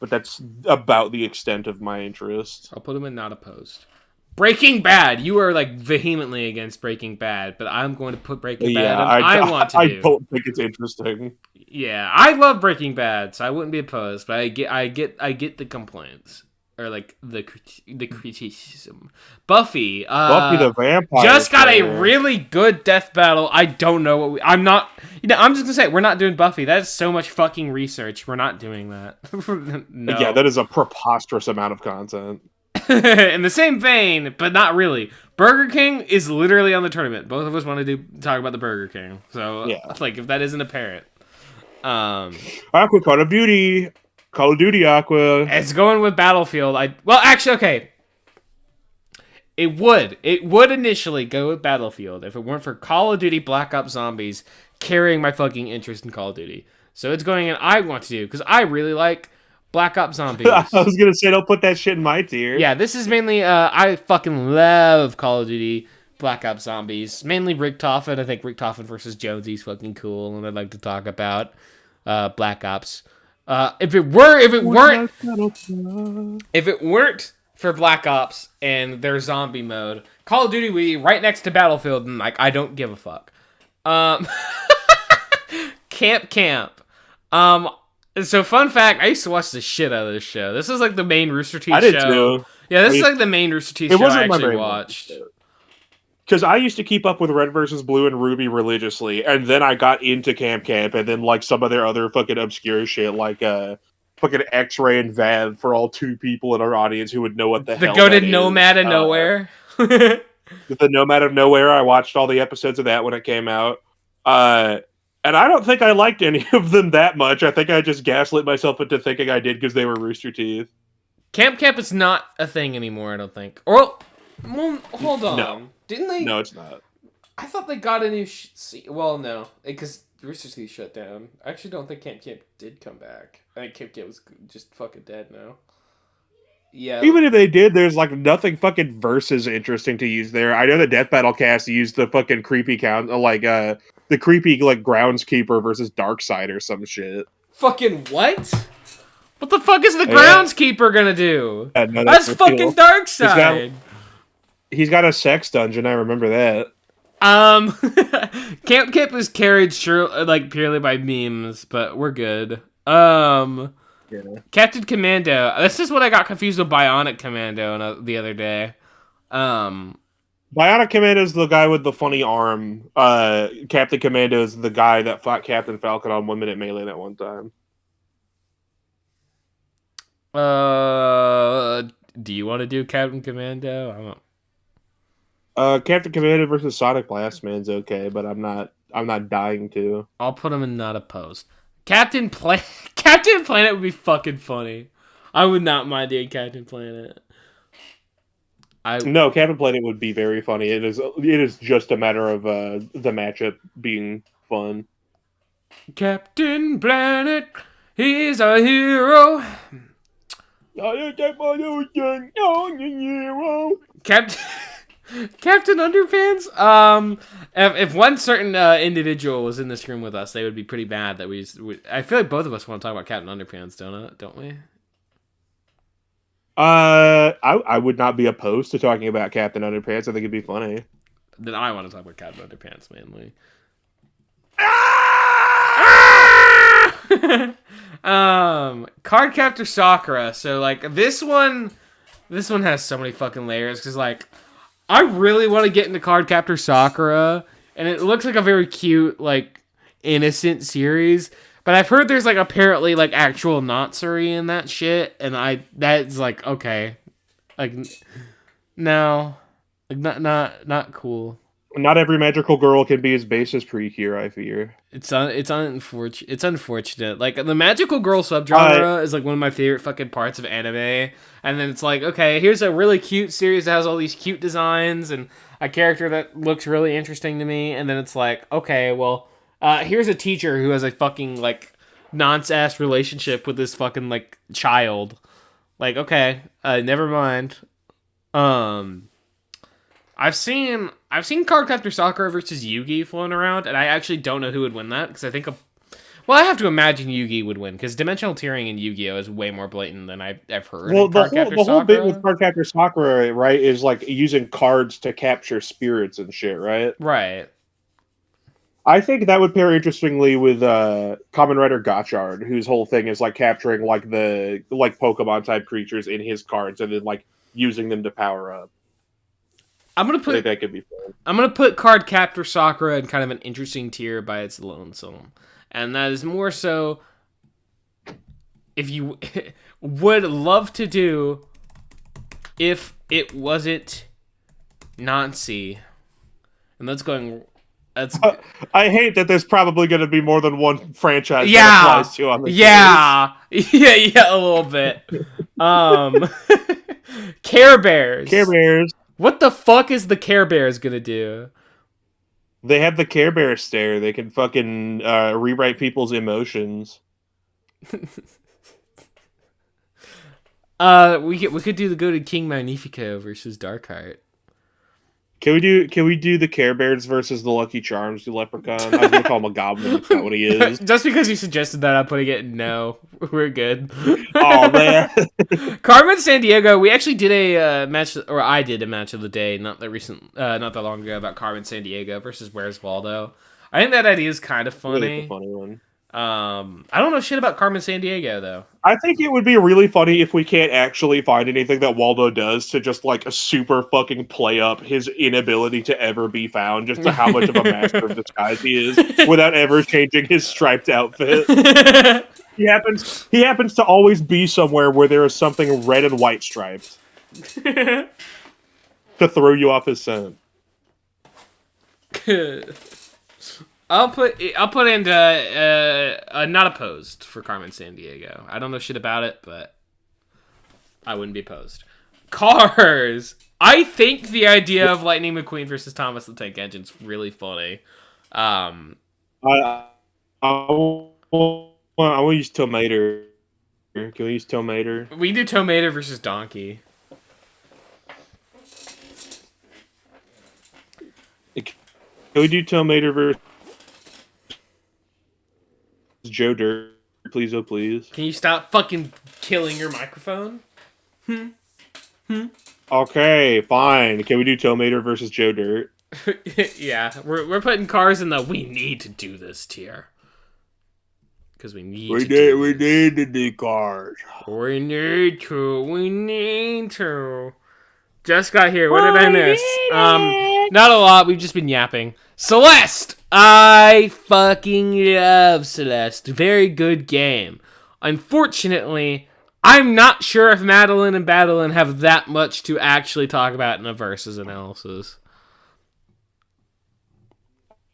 that's about the extent of my interest. I'll put him in not opposed. Breaking Bad. You are like vehemently against Breaking Bad, but I'm going to put Breaking Bad. I want to. I don't think it's interesting. Yeah, I love Breaking Bad, so I wouldn't be opposed. But I get the complaints or like the criticism. Buffy. Buffy the Vampire just got Slayer. a really good death battle. I don't know what I'm not. I'm just gonna say we're not doing Buffy. That's so much fucking research. We're not doing that. No. Yeah, that is a preposterous amount of content. In the same vein, but not really. Burger King is literally on the tournament. Both of us want to talk about the Burger King. So, yeah. Like, if that isn't apparent. Aqua, Call of Duty, Aqua. It's going with Battlefield. Actually, okay. It would initially go with Battlefield if it weren't for Call of Duty Black Ops Zombies carrying my fucking interest in Call of Duty. So it's going in I want to do, because I really like Black Ops Zombies. I was gonna say, don't put that shit in my tier. Yeah, this is mainly, I fucking love Call of Duty Black Ops Zombies. Mainly Richtofen. I think Richtofen versus Jonesy's fucking cool, and I'd like to talk about Black Ops. If it weren't for Black Ops and their zombie mode, Call of Duty would be right next to Battlefield, and like I don't give a fuck. Camp. So, fun fact, I used to watch the shit out of this show. This is like the main Rooster Teeth show. I did too. Yeah, this is like the main Rooster Teeth show I actually watched. Because I used to keep up with Red vs. Blue and Ruby religiously, and then I got into Camp, and then like some of their other fucking obscure shit, like fucking X-Ray and Vav for all two people in our audience who would know what the hell that is. The goated Nomad of Nowhere. The Nomad of Nowhere, I watched all the episodes of that when it came out. And I don't think I liked any of them that much. I think I just gaslit myself into thinking I did because they were Rooster Teeth. Camp is not a thing anymore, I don't think. Well, hold on. No. Didn't they? No, it's not. I thought they got a new... well, no. Because Rooster Teeth shut down. I actually don't think Camp did come back. I think Camp was just fucking dead now. Yeah. Even if they did, there's like nothing fucking versus interesting to use there. I know the Death Battle cast used the fucking creepy count, the creepy, like, Groundskeeper versus Darkseid or some shit. Fucking what? What the fuck is the Groundskeeper gonna do? No, that's fucking Darkseid! He's got a sex dungeon, I remember that. Camp is carried purely by memes, but we're good. Yeah. Captain Commando. This is what I got confused with Bionic Commando the other day. Bionic Commando is the guy with the funny arm. Captain Commando is the guy that fought Captain Falcon on 1 Minute Melee at one time. Do you want to do Captain Commando? I don't. Captain Commando versus Sonic Blastman's okay, but I'm not dying to. I'll put him in not opposed. Captain Planet would be fucking funny. I would not mind doing Captain Planet. No, Captain Planet would be very funny. It is just a matter of the matchup being fun. Captain Planet, he's a hero. Captain Underpants. If one certain individual was in this room with us, they would be pretty mad that I feel like both of us want to talk about Captain Underpants, don't we? I would not be opposed to talking about Captain Underpants. I think it'd be funny. Then I want to talk about Captain Underpants mainly. Cardcaptor Sakura. So like this one has so many fucking layers because like I really want to get into Cardcaptor Sakura, and it looks like a very cute like innocent series. But I've heard there's like apparently like actual Natsuri in that shit, and that's like okay, like no, like not cool. Not every magical girl can be as base as Precure, I fear. It's unfortunate. It's unfortunate. Like the magical girl subgenre is like one of my favorite fucking parts of anime. And then it's like, okay, here's a really cute series that has all these cute designs and a character that looks really interesting to me. And then it's like, okay, well, here's a teacher who has a fucking like nonce relationship with this fucking like child. Like, okay, never mind. I've seen Cardcaptor Sakura versus Yugi floating around, and I actually don't know who would win that because I think I have to imagine Yugi would win because dimensional tiering in Yu-Gi-Oh is way more blatant than I've heard. Well, the whole bit with Cardcaptor Sakura, right, is like using cards to capture spirits and shit, right? Right. I think that would pair interestingly with Kamen Rider Gotchard, whose whole thing is like capturing like the Pokemon type creatures in his cards and then like using them to power up. I think that could be fun. I'm gonna put Cardcaptor Sakura in kind of an interesting tier by its lonesome, and that is more so if you would love to do if it wasn't Nancy, and that's. I hate that there's probably going to be more than one franchise that applies to on this. Yeah, a little bit. Care Bears. Care Bears. What the fuck is the Care Bears gonna do? They have the Care Bear stare. They can fucking rewrite people's emotions. We could do the goated King Magnifico versus Darkheart. Can we do the Care Bears versus the Lucky Charms, the Leprechaun? I was gonna call him a goblin. That's not what he is. Just because you suggested that, I'm putting it no. We're good. Oh man, Carmen Sandiego. We actually did a match, or I did a match of the day, not that long ago, about Carmen Sandiego versus Where's Waldo. I think that idea is kind of funny. Really a funny one. I don't know shit about Carmen Sandiego though. I think it would be really funny if we can't actually find anything that Waldo does to just like a super fucking play up his inability to ever be found, just to how much of a master of disguise he is, without ever changing his striped outfit. He happens to always be somewhere where there is something red and white striped to throw you off his scent. I'll put into not opposed for Carmen Sandiego. I don't know shit about it, but I wouldn't be opposed. Cars. I think the idea of Lightning McQueen versus Thomas the Tank Engine's really funny. I want to use Tomater. Can we use Tomater? We can do Tomater versus Donkey. Can we do Tomater versus Joe Dirt? Please, oh please. Can you stop fucking killing your microphone? Okay, fine. Can we do Tomater versus Joe Dirt? Yeah, we're putting Cars in the we need to do this tier. Because we need to do Cars. We need to. Just got here. What did I miss? Not a lot. We've just been yapping. Celeste! I fucking love Celeste. Very good game. Unfortunately, I'm not sure if Madeline and Badeline have that much to actually talk about in a versus analysis.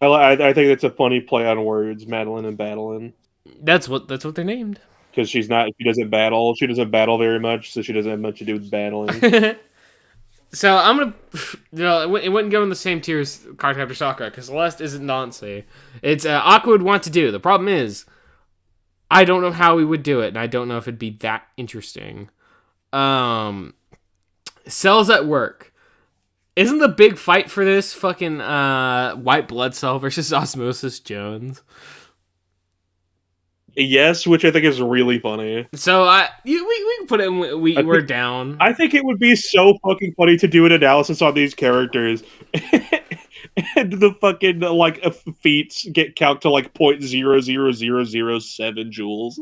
I think that's a funny play on words, Madeline and Badeline. That's what they're named. Because she doesn't battle very much, so she doesn't have much to do with battling. So I'm gonna, it wouldn't go in the same tier as Cardcaptor Sakura because Celeste isn't Nancy. It's Aqua would want to do. The problem is, I don't know how we would do it, and I don't know if it'd be that interesting. Cells at Work. Isn't the big fight for this fucking White Blood Cell versus Osmosis Jones? Yes, which I think is really funny. So we can put it in. We're down. I think it would be so fucking funny to do an analysis on these characters, and the fucking like feats get count to like 0.00007 joules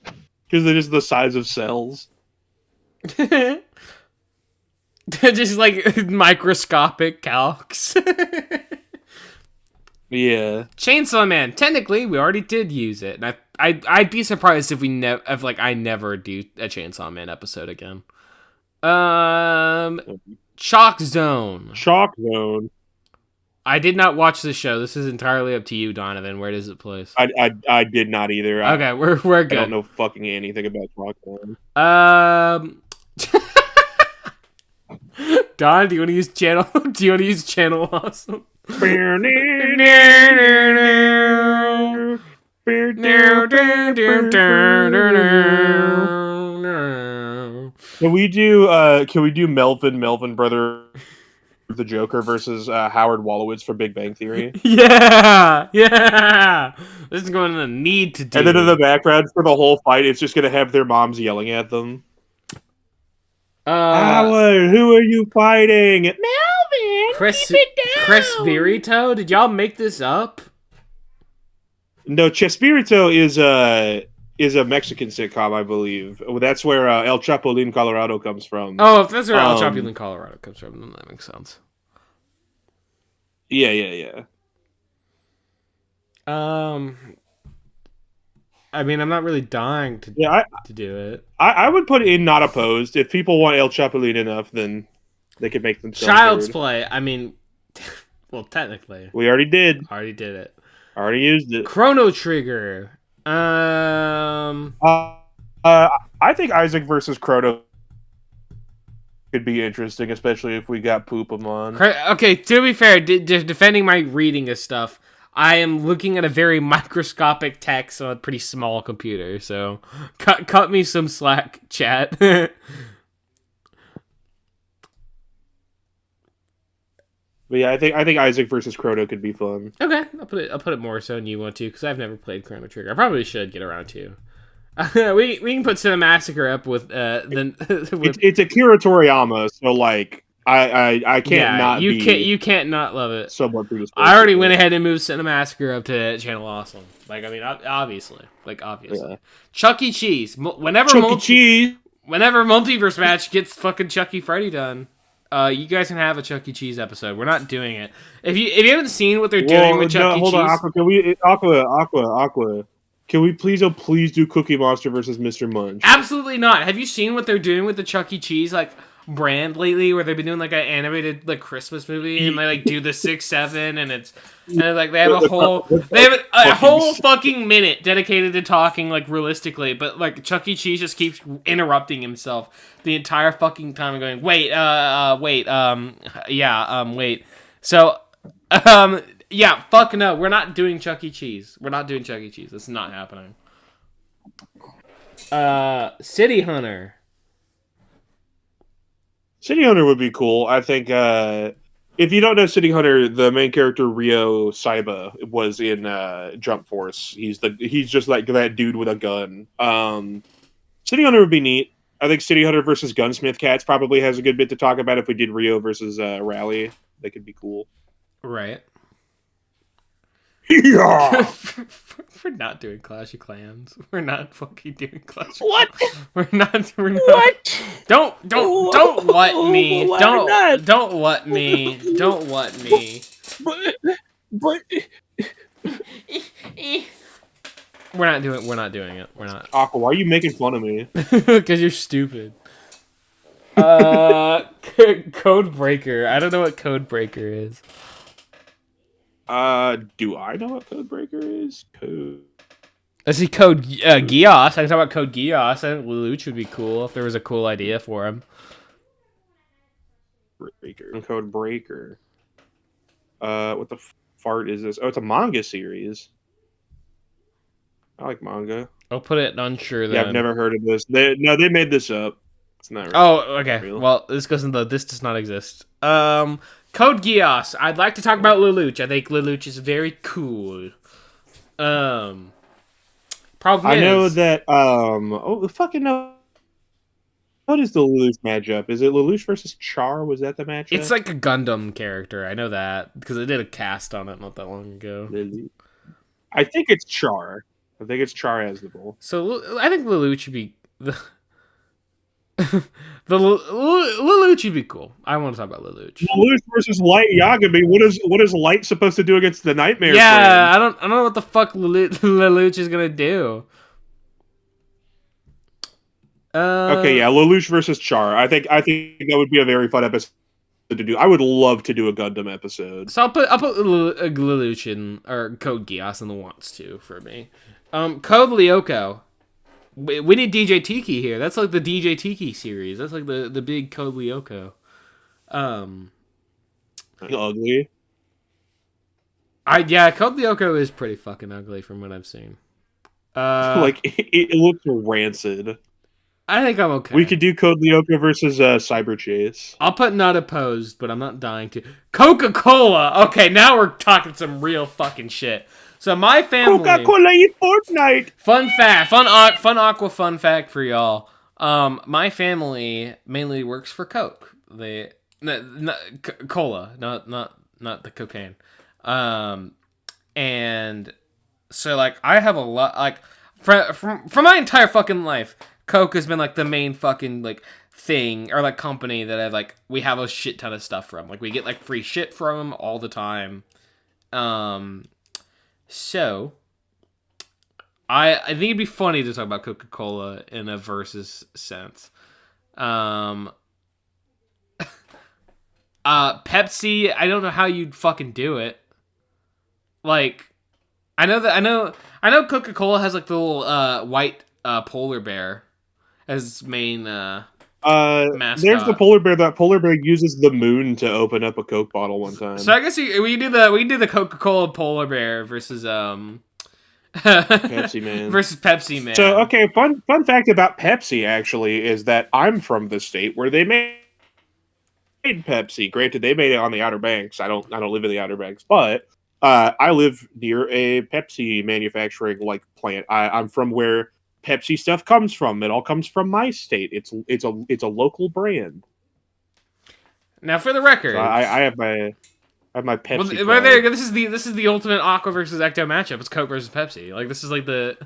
because they're just the size of cells. Just like microscopic calcs. Yeah. Chainsaw Man. Technically, we already did use it, and I'd be surprised if I never do a Chainsaw Man episode again. Shock Zone. Shock Zone. I did not watch the show. This is entirely up to you, Donovan. Where does it place? I did not either. Okay, we're good. I don't know fucking anything about Shock Zone. Don, do you want to use channel? Do you want to use channel awesome? Can we do Melvin brother the Joker versus Howard Wolowitz for Big Bang Theory? Yeah. This is going to need to do. And then in the background for the whole fight, it's just gonna have their moms yelling at them. Howard, who are you fighting? Melvin, Chris keep it down. Chris Spirito, did y'all make this up? No, Chespirito is a Mexican sitcom, I believe. That's where El Chapulín Colorado comes from. Oh, if that's where El Chapulín Colorado comes from, then that makes sense. Yeah. I mean, I'm not really dying to do it. I would put it in not opposed. If people want El Chapulín enough, then they could make themselves Child's heard. Play. I mean, well, technically, we already did. Already did it. Already used it. Chrono Trigger. I think Isaac versus Chrono could be interesting, especially if we got Poopum on. Okay, to be fair, defending my reading of stuff, I am looking at a very microscopic text on a pretty small computer, so cut me some slack, chat. But yeah, I think Isaac versus Chrono could be fun. Okay, I'll put it more so than you want to, because I've never played Chrono Trigger. I probably should get around to. We can put Cinemassacre up with It's Akira Toriyama, so like I can't you can't not love it. Somewhat predisposed. I already went ahead and moved Cinemassacre up to Channel Awesome. Like, I mean, obviously. Yeah. Chuck E. Cheese. Whenever Multiverse Match gets fucking Chucky Freddy done, you guys can have a Chuck E. Cheese episode. We're not doing it. If you haven't seen what they're doing with Chuck E. Cheese... Hold on, Aqua. Can we please do Cookie Monster versus Mr. Munch? Absolutely not. Have you seen what they're doing with the Chuck E. Cheese, brand lately, where they've been doing, an animated, Christmas movie, and they, do the 6-7, and they have a whole fucking minute dedicated to talking, realistically, but, Chuck E. Cheese just keeps interrupting himself the entire fucking time and going, wait. So, yeah, fuck no, we're not doing Chuck E. Cheese. We're not doing Chuck E. Cheese. It's not happening. City Hunter. City Hunter would be cool. I think if you don't know City Hunter, the main character Ryo Saiba was in Jump Force. He's just like that dude with a gun. City Hunter would be neat. I think City Hunter versus Gunsmith Cats probably has a good bit to talk about if we did Ryo versus Rally. That could be cool. Right. Yeah. We're not doing Clash of Clans. We're not fucking doing Clash of What? Clans. We're not. What? Don't what me. Why Don't not? what me. Don't what me. But We're not doing it. We're not. Aqua, why are you making fun of me? Because you're stupid. Code Breaker. I don't know what Code Breaker is. Do I know what Codebreaker is? I see Code Geass. I can talk about Code Geass. I think Lelouch would be cool if there was a cool idea for him. Codebreaker. What the fart is this? Oh, it's a manga series. I like manga. I'll put it unsure then. Yeah, I've never heard of this. They made this up. It's not real. Oh, okay. Real. Well, this goes into this does not exist. Code Geass. I'd like to talk about Lelouch. I think Lelouch is very cool. Problem I know is, that. Fucking no. What is the Lelouch matchup? Is it Lelouch versus Char? Was that the matchup? it's like a Gundam character. I know that because I did a cast on it not that long ago. I think it's Char. I think it's Char as the bull. So I think Lelouch would be the Lelouch would be cool. I want to talk about Lelouch. Lelouch versus Light Yagami. What is Light supposed to do against the Nightmare? Yeah, I don't know what the fuck Lelouch is gonna do. Okay, yeah, Lelouch versus Char. I think that would be a very fun episode to do. I would love to do a Gundam episode. So I'll put Lelouch in or Code Geass in the wants to for me. Code Lyoko. We need DJ Tiki here. That's like the DJ Tiki series. That's like the big Code Lyoko. Ugly. Code Lyoko is pretty fucking ugly from what I've seen. Like it looks rancid. I think I'm okay. We could do Code Lyoko versus Cyber Chase. I'll put not opposed, but I'm not dying to. Coca-Cola. Okay, now we're talking some real fucking shit. So my family. Coca-Cola in Fortnite. Fun fact, fun Aqua fun fact for y'all. My family mainly works for Coke. Cola, not the cocaine. And so like I have a lot like from my entire fucking life, Coke has been like the main fucking like thing or like company that I like we have a shit ton of stuff from. Like we get like free shit from them all the time. So I think it'd be funny to talk about Coca-Cola in a versus sense. Pepsi, I don't know how you'd fucking do it. Like, I know Coca-Cola has like the little white polar bear as main mascot. There's the polar bear. That polar bear uses the moon to open up a Coke bottle one time. So I guess we do the Coca-Cola polar bear versus Pepsi Man versus Pepsi Man. So okay, fun fact about Pepsi actually is that I'm from the state where they made Pepsi. Granted, they made it on the Outer Banks. I don't live in the Outer Banks, but I live near a Pepsi manufacturing like plant. I'm from where Pepsi stuff comes from. It all comes from my state. It's a local brand. Now, for the record, So I have my Pepsi. Well, right there, this is the ultimate Aqua versus Ecto matchup. It's Coke versus Pepsi. Like this is like the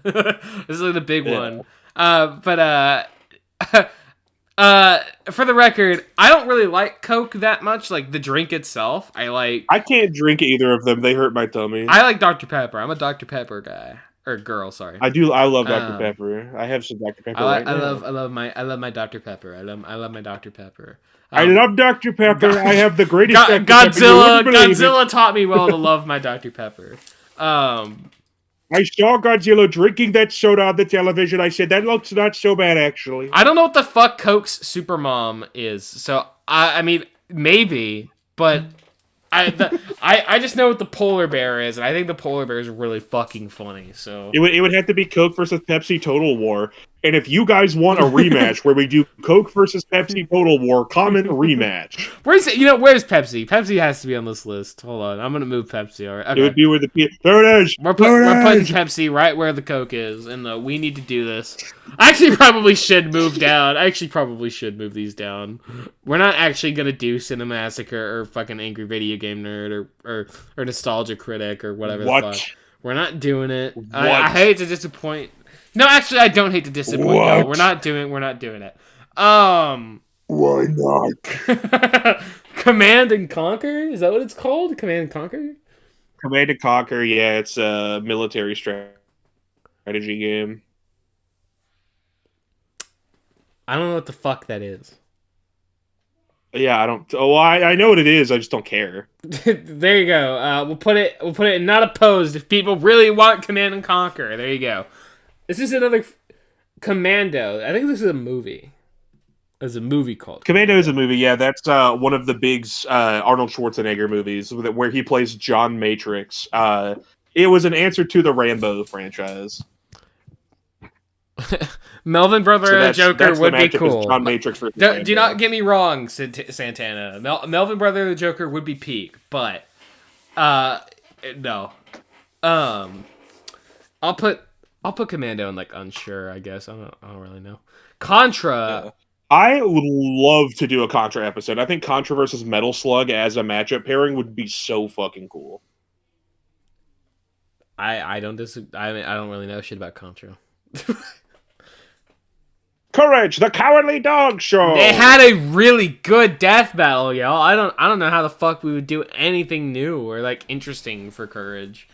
this is like the big one. For the record, I don't really like Coke that much. Like the drink itself, I can't drink either of them. They hurt my tummy. I like Dr. Pepper. I'm a Dr. Pepper guy or girl. Sorry. I love Dr. Pepper. I have some Dr. Pepper. I love my Dr. Pepper. I love my Dr. Pepper. I love Dr. Pepper. I have the greatest Dr. Godzilla taught me well to love my Dr. Pepper. I saw Godzilla drinking that soda on the television. I said, that looks not so bad, actually. I don't know what the fuck Coke's Supermom is. So, I mean, maybe, but I just know what the polar bear is, and I think the polar bear is really fucking funny. So it would have to be Coke versus Pepsi Total War. And if you guys want a rematch where we do Coke versus Pepsi Total War, comment rematch. Where's Pepsi? Pepsi has to be on this list. Hold on, I'm gonna move Pepsi. All right, okay. It would be where there it is. We're putting Pepsi right where the Coke is, and we need to do this. I actually probably should move down. I actually probably should move these down. We're not actually gonna do Cinemassacre or fucking Angry Video Game Nerd or Nostalgia Critic or whatever the fuck. We're not doing it. I hate to disappoint. No, actually, I don't hate to disappoint. No, we're not doing it. Why not? Command and Conquer? Is that what it's called? Command and Conquer? Command and Conquer, yeah, it's a military strategy game. I don't know what the fuck that is. Yeah, I don't. Oh, I know what it is. I just don't care. There you go. We'll put it in not opposed if people really want Command and Conquer. There you go. This is another Commando. I think this is a movie. There's a movie called Commando is a movie. Yeah, that's one of the big Arnold Schwarzenegger movies where he plays John Matrix. It was an answer to the Rambo franchise. Melvin Brother the Joker would be cool. John Matrix do not get me wrong, Santana. Melvin Brother the Joker would be peak, but no. I'll put Commando in like unsure. I guess I don't really know. Contra. Yeah. I would love to do a Contra episode. I think Contra versus Metal Slug as a matchup pairing would be so fucking cool. I don't I mean, I don't really know shit about Contra. Courage, the Cowardly Dog Show. They had a really good death battle, y'all. I don't know how the fuck we would do anything new or like interesting for Courage.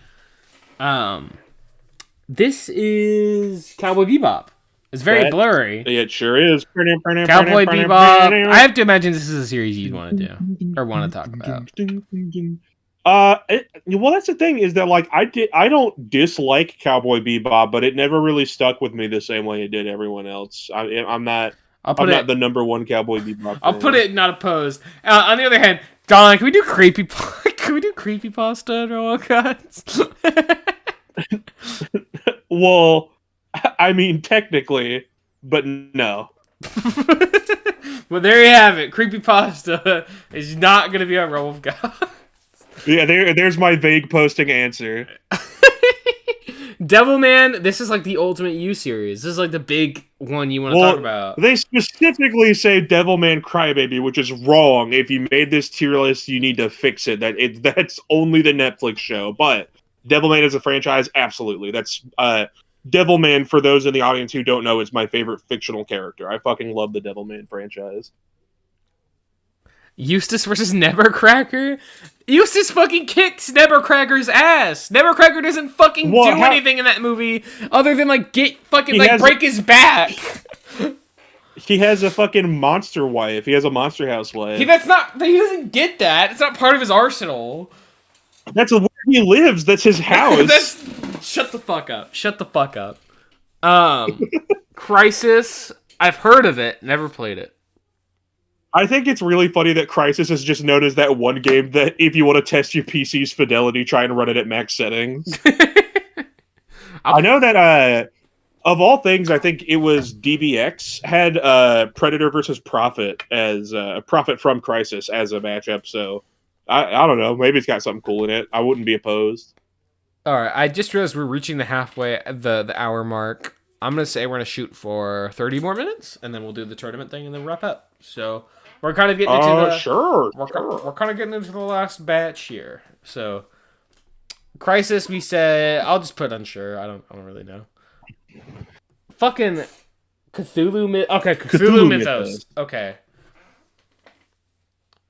This is Cowboy Bebop. It's very blurry. It sure is. Cowboy Bebop. I have to imagine this is a series you'd want to do or want to talk about. Well, that's the thing is that like I don't dislike Cowboy Bebop, but it never really stuck with me the same way it did everyone else. I'm not the number one Cowboy Bebop. I'll put it not opposed. On the other hand, Don, can we do creepypasta in Roll Cuts? Well, I mean technically, but no. Well, there you have it. Creepypasta is not going to be on Roll of God. Yeah, there's my vague posting answer. Devilman, this is like the Ultimate U series. This is like the big one you want to talk about. They specifically say Devilman Crybaby, which is wrong. If you made this tier list, you need to fix it. That's only the Netflix show. But Devilman as a franchise, absolutely. That's Devilman, for those in the audience who don't know, is my favorite fictional character. I fucking love the Devilman franchise. Eustace versus Nevercracker? Eustace fucking kicks Nevercracker's ass. Nevercracker doesn't fucking do anything in that movie other than like get fucking like break his back. He has a fucking monster wife. He has a monster house wife. He doesn't get that. It's not part of his arsenal. That's where he lives. That's his house. Shut the fuck up. Shut the fuck up. Crisis. I've heard of it. Never played it. I think it's really funny that Crysis is just known as that one game that if you want to test your PC's fidelity, try and run it at max settings. I know that, of all things, I think it was DBX had Predator versus Prophet as Prophet from Crysis as a matchup. So I don't know. Maybe it's got something cool in it. I wouldn't be opposed. All right. I just realized we're reaching the hour mark. I'm gonna say we're gonna shoot for 30 more minutes, and then we'll do the tournament thing, and then wrap up. So we're kind of getting into we're kind of getting into the last batch here. So Crisis, we said I'll just put unsure. I don't really know. Fucking Cthulhu Okay, Cthulhu Mythos. Okay.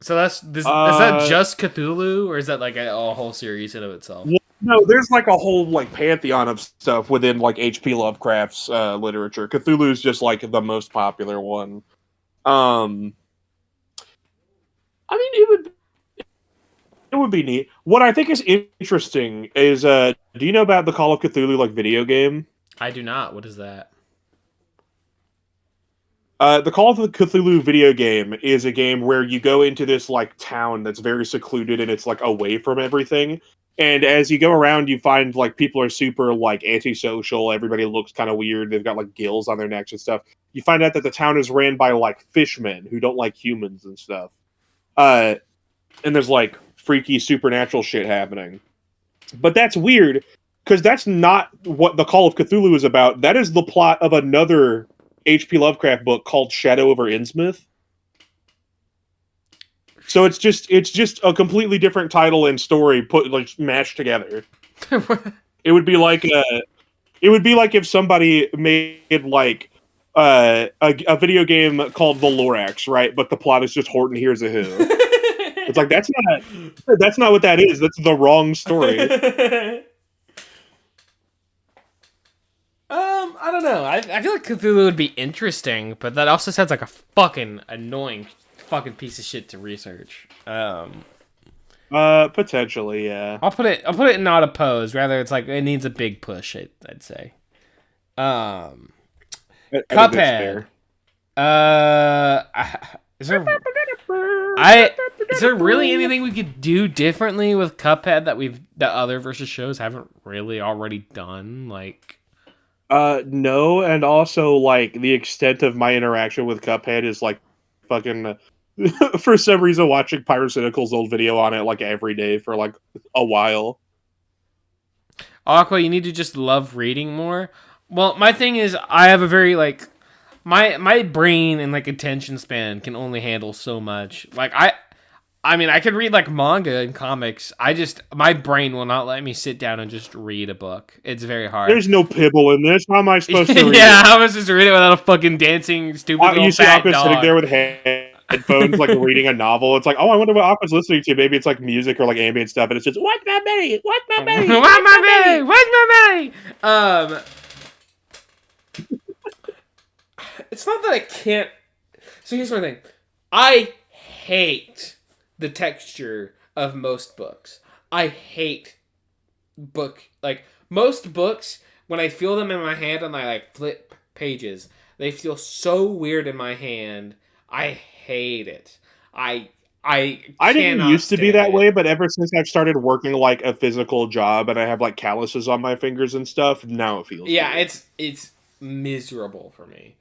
So is that just Cthulhu, or is that like a whole series in of itself? Well, no, there's like a whole like pantheon of stuff within like H.P. Lovecraft's literature. Cthulhu is just like the most popular one. I mean, it would be neat. What I think is interesting is, do you know about the Call of Cthulhu like video game? I do not. What is that? The Call of Cthulhu video game is a game where you go into this like town that's very secluded and it's like away from everything. And as you go around, you find like people are super like antisocial. Everybody looks kind of weird. They've got like gills on their necks and stuff. You find out that the town is ran by like fishmen who don't like humans and stuff. And there's like freaky supernatural shit happening. But that's weird because that's not what the Call of Cthulhu is about. That is the plot of another H.P. Lovecraft book called Shadow over Innsmouth. So it's just a completely different title and story put like mashed together. It would be like if somebody made like a video game called The Lorax, right? But the plot is just Horton Hears a Who. It's like that's not what that is. That's the wrong story. I don't know. I feel like Cthulhu would be interesting, but that also sounds like a fucking annoying fucking piece of shit to research. Potentially, yeah. I'll put it not opposed. Rather, it's like it needs a big push. I'd say. Cuphead. Is there really anything we could do differently with Cuphead that other versus shows haven't really already done? Like, no, and also like the extent of my interaction with Cuphead is like fucking for some reason watching Pyrocynical's old video on it like every day for like a while. Aqua, you need to just love reading more. Well, my thing is, I have a very like my brain and like attention span can only handle so much. Like I mean, I could read like manga and comics. My brain will not let me sit down and just read a book. It's very hard. There's no pibble in this. How am I supposed to read Yeah, it? I was just reading it without a fucking dancing stupid little You see fat Aqua dog. sitting there with headphones, like reading a novel. It's like, oh, I wonder what Aqua's listening to. Maybe it's like music or like ambient stuff, and it's just, what's my belly? What's my belly? Where's my belly? Where's my belly? It's not that I can't. So here's my thing. I hate the texture of most books. I hate most books. When I feel them in my hand and I like flip pages, they feel so weird in my hand. I hate it. I didn't used to be that way, but ever since I've started working like a physical job and I have like calluses on my fingers and stuff, now it feels weird. it's miserable for me.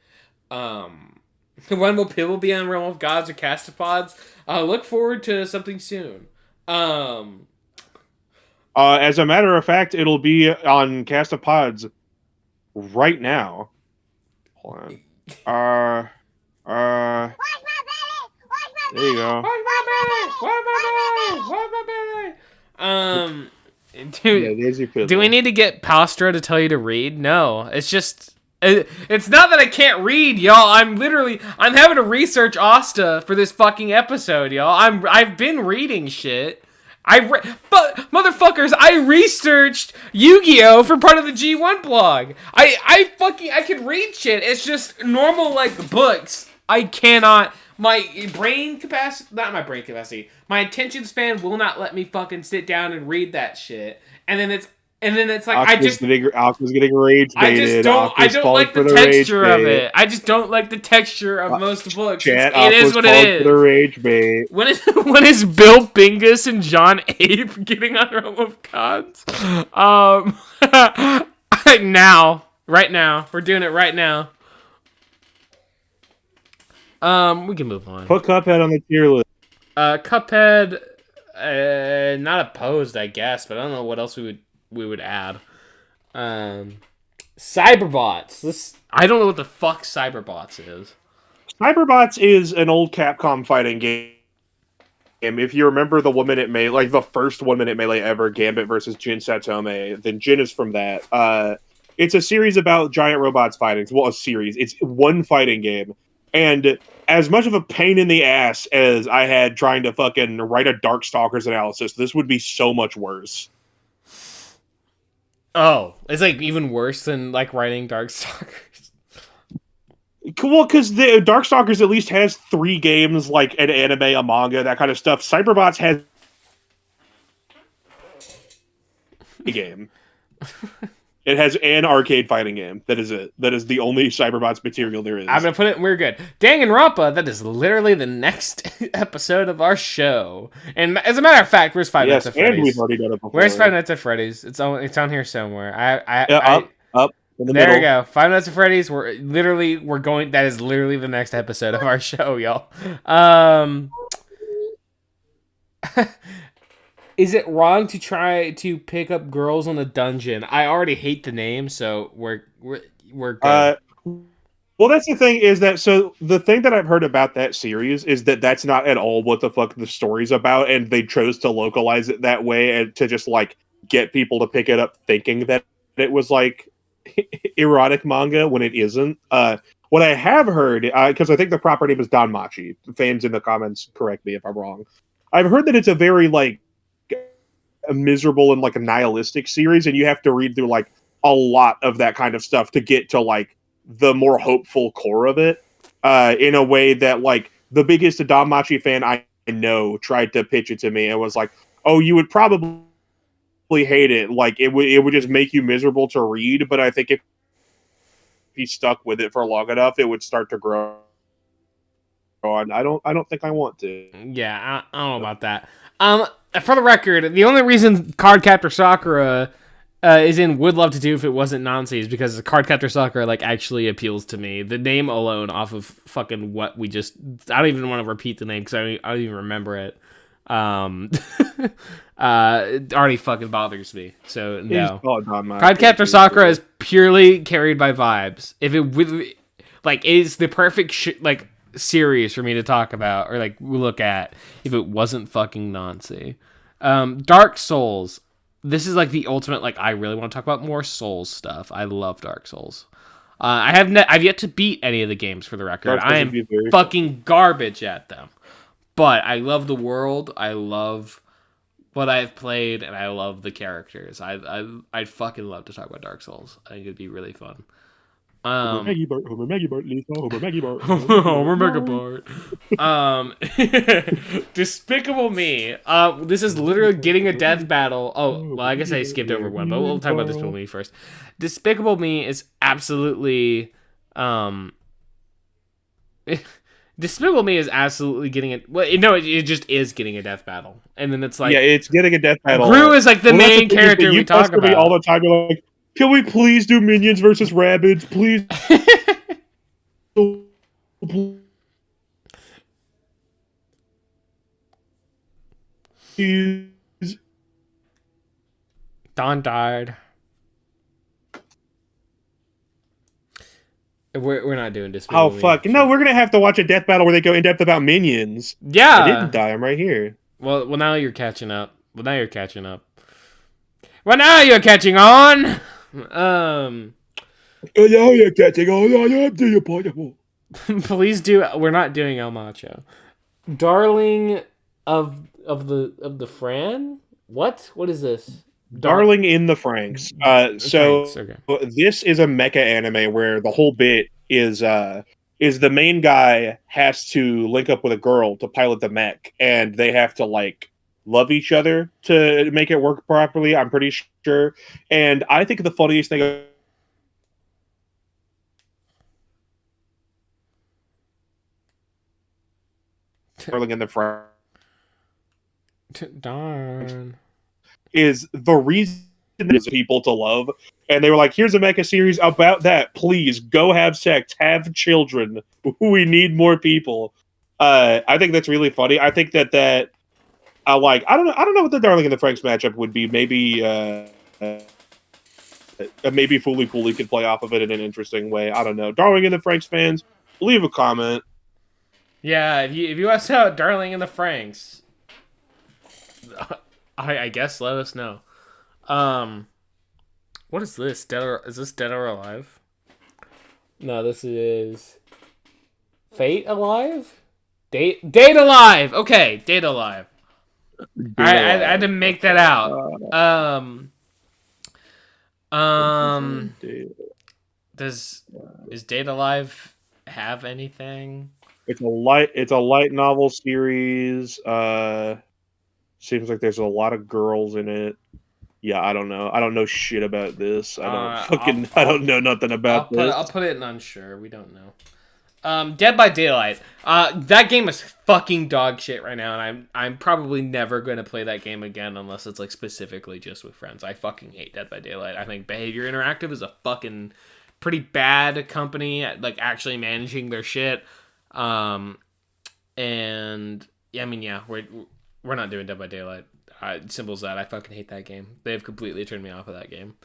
When will Pibble be on Realm of Gods or Castapods? Look forward to something soon. As a matter of fact, it'll be on Castapods right now. Hold on. There you go. Do we need to get Palstra to tell you to read? No, it's just. It's not that I can't read, y'all. I'm having to research Asta for this fucking episode, y'all. I've been reading shit. But motherfuckers, I researched Yu-Gi-Oh for part of the G1 blog. I can read shit. It's just normal like books. I cannot. My brain capacity, not my brain capacity. My attention span will not let me fucking sit down and read that shit. And then it's like Aqua's getting rage baited. I don't like the texture of it. I just don't like the texture of most books. It is what it is. For the rage bait. When is Bill Bingus and John Abe getting on Realm of Gods? Right now, we're doing it right now. We can move on. Put Cuphead on the tier list. Cuphead, not opposed, I guess, but I don't know what else we would add. Cyberbots. I don't know what the fuck Cyberbots is. Cyberbots is an old Capcom fighting game. If you remember the 1 minute melee, like the first 1 minute melee ever, Gambit versus Jin Satome, then Jin is from that. It's a series about giant robots fighting. Well, a series. It's one fighting game. And as much of a pain in the ass as I had trying to fucking write a Darkstalkers analysis, this would be so much worse. Oh, it's like even worse than like writing Darkstalkers. Well, because the Darkstalkers at least has 3 games, like an anime, a manga, that kind of stuff. Cyberbots has a game. It has an arcade fighting game. That is it. That is the only Cyberbots material there is. I'm gonna put it. We're good. Danganronpa. That is literally the next episode of our show. And as a matter of fact, where's Five Nights at Freddy's? And we've already done it before. Where's Five Nights at Freddy's? It's on here somewhere. Up in the there middle. we go. Five Nights at Freddy's. We're going. That is literally the next episode of our show, y'all. Is it wrong to try to pick up girls on a dungeon? I already hate the name, so we're good. Well, that's the thing is that so the thing that I've heard about that series is that that's not at all what the fuck the story's about, and they chose to localize it that way and to just like get people to pick it up thinking that it was like erotic manga when it isn't. What I have heard, because I think the proper name is Danmachi. Fans in the comments correct me if I'm wrong. I've heard that it's a very like a miserable and like a nihilistic series, and you have to read through like a lot of that kind of stuff to get to like the more hopeful core of it, in a way that like the biggest Danmachi fan I know tried to pitch it to me and was like, oh, you would probably hate it, like it would just make you miserable to read, but I think if you stuck with it for long enough it would start to grow on. I don't think I want to. Yeah, I don't know about that. For the record, the only reason Cardcaptor Sakura is in Would Love to Do if it wasn't Nancy is because Cardcaptor Sakura like actually appeals to me. The name alone off of fucking what we just... I don't even want to repeat the name because I don't even remember it. It already fucking bothers me. So no. Card Cardcaptor Sakura is purely carried by vibes. If it really, like, is the perfect series for me to talk about or like look at if it wasn't fucking Nancy. Dark Souls. This is like the ultimate. Like, I really want to talk about more Souls stuff. I love Dark Souls. I've yet to beat any of the games, for the record. I am fucking garbage at them. But I love the world. I love what I've played, and I love the characters. I'd fucking love to talk about Dark Souls. I think it'd be really fun. Homer Maggie Bart, Lisa, Homer Maggie Bart. Homer Mega Bart. Despicable Me. This is literally getting a death battle. Oh, well, I guess I skipped over one, but we'll talk about Despicable Me first. Despicable Me is absolutely Despicable Me is absolutely getting it. Well, no, it just is getting a death battle, and then it's like, yeah, it's getting a death battle. Gru is like the main character we talk about all the time. You're like, can we please do Minions versus Rabbids, please? Please. Don died. We're not doing this. Oh fuck! No, we're gonna have to watch a death battle where they go in depth about Minions. Yeah, I didn't die. I'm right here. Well, now you're catching up. Well, now you're catching on. Now you're catching on. Please do. We're not doing El Macho. Darling of the Fran. What? What is this? Darling in the Franxx. This is a mecha anime where the whole bit is the main guy has to link up with a girl to pilot the mech, and they have to like love each other to make it work properly. I'm pretty sure, and I think the funniest thing. Darling in the Franxx. Darn. Is the reason is people to love, and they were like, here's a mecha series about that, please go have sex, have children, we need more people. I think that's really funny. I think that I don't know what the Darling in the Franxx matchup would be. Maybe Fooly Cooly could play off of it in an interesting way. I don't know. Darling in the Franxx fans, leave a comment. Yeah, if you ask out Darling in the Franxx, I guess let us know. What is this? Is this Dead or Alive? No, this is Fate Alive? Date Alive! Okay, Date Alive. I had to make that out. Is Date Alive have anything? It's a light novel series. Seems like there's a lot of girls in it. Yeah, I don't know. I don't know shit about this. I don't know nothing about this. I'll put it in unsure. We don't know. Dead by Daylight. That game is fucking dog shit right now, and I'm probably never going to play that game again unless it's like specifically just with friends. I fucking hate Dead by Daylight. I think Behavior Interactive is a fucking pretty bad company at like actually managing their shit. And yeah, I mean, yeah, we're not doing Dead by Daylight. Simple as that. I fucking hate that game. They have completely turned me off of that game.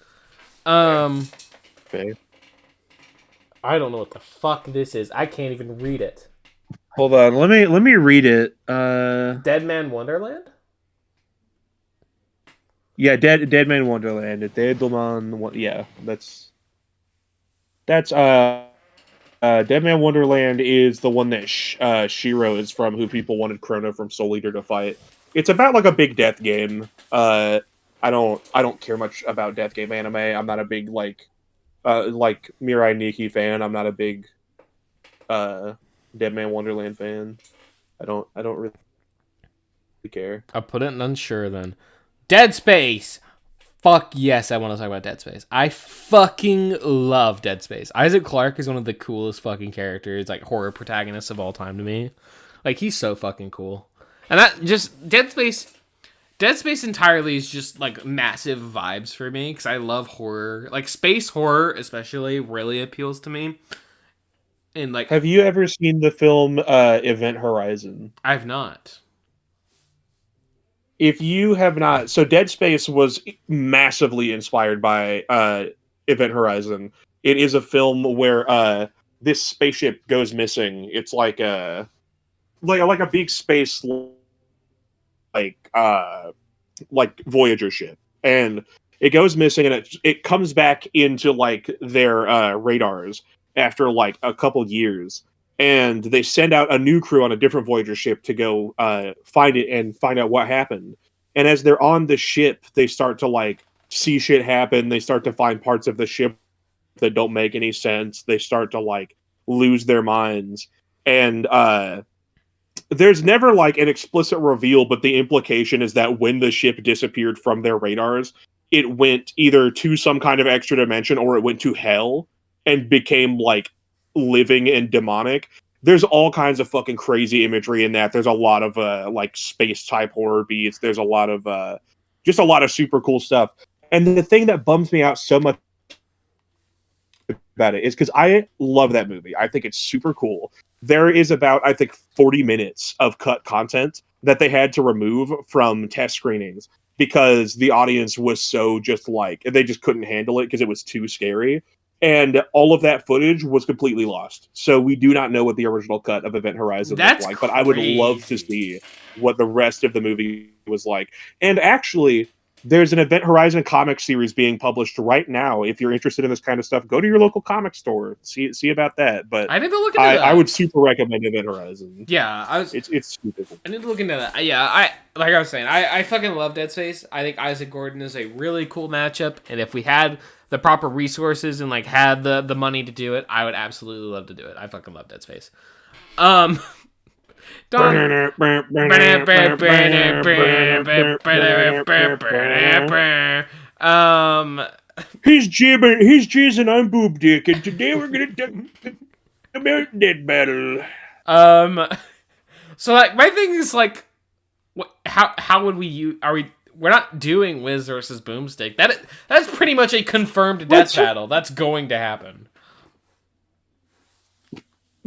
Okay. I don't know what the fuck this is. I can't even read it. Hold on. Let me read it. Dead Man Wonderland? Yeah, Dead Man Wonderland. Yeah, that's Dead Man Wonderland is the one that Shiro is from, who people wanted Chrono from Soul Eater to fight. It's about like a big death game. I don't care much about death game anime. I'm not a big like Mirai Nikki fan. I'm not a big Dead Man Wonderland fan. I don't really care. I'll put it in unsure then. Dead Space. Fuck yes, I want to talk about Dead Space. I fucking love Dead Space. Isaac Clarke is one of the coolest fucking characters, like horror protagonists of all time to me. Like, he's so fucking cool. And that just Dead Space entirely is just like massive vibes for me because I love horror. Like space horror especially really appeals to me. And like, have you ever seen the film Event Horizon? I've not. if you have not, so Dead Space was massively inspired by Event Horizon. It is a film where this spaceship goes missing. It's like a big space like Voyager ship, and it goes missing, and it comes back into like their radars after like a couple years, and they send out a new crew on a different Voyager ship to go find it and find out what happened. And as they're on the ship, they start to like see shit happen. They start to find parts of the ship that don't make any sense. They start to like lose their minds, and there's never like an explicit reveal, but the implication is that when the ship disappeared from their radars, it went either to some kind of extra dimension or it went to hell and became like living and demonic. There's all kinds of fucking crazy imagery in that. There's a lot of like space type horror beats. There's a lot of just a lot of super cool stuff. And the thing that bums me out so much about it is because I love that movie. I think it's super cool. There is about, I think, 40 minutes of cut content that they had to remove from test screenings because the audience was so just like, they just couldn't handle it because it was too scary. And all of that footage was completely lost. So we do not know what the original cut of Event Horizon looked like, but I would love to see what the rest of the movie was like. And actually, there's an Event Horizon comic series being published right now. If you're interested in this kind of stuff, go to your local comic store. See about that. But I need to look into that. I would super recommend Event Horizon. Yeah, it's stupid. I need to look into that. Yeah, like I was saying, I fucking love Dead Space. I think Isaac Gordon is a really cool matchup, and if we had the proper resources and like had the money to do it, I would absolutely love to do it. I fucking love Dead Space. Don. He's jizzing, I'm boob dick, and today we're gonna talk about Dead Battle. So like my thing is like, how would we use? We're not doing Wiz versus Boomstick. That's pretty much a confirmed death battle. That's going to happen.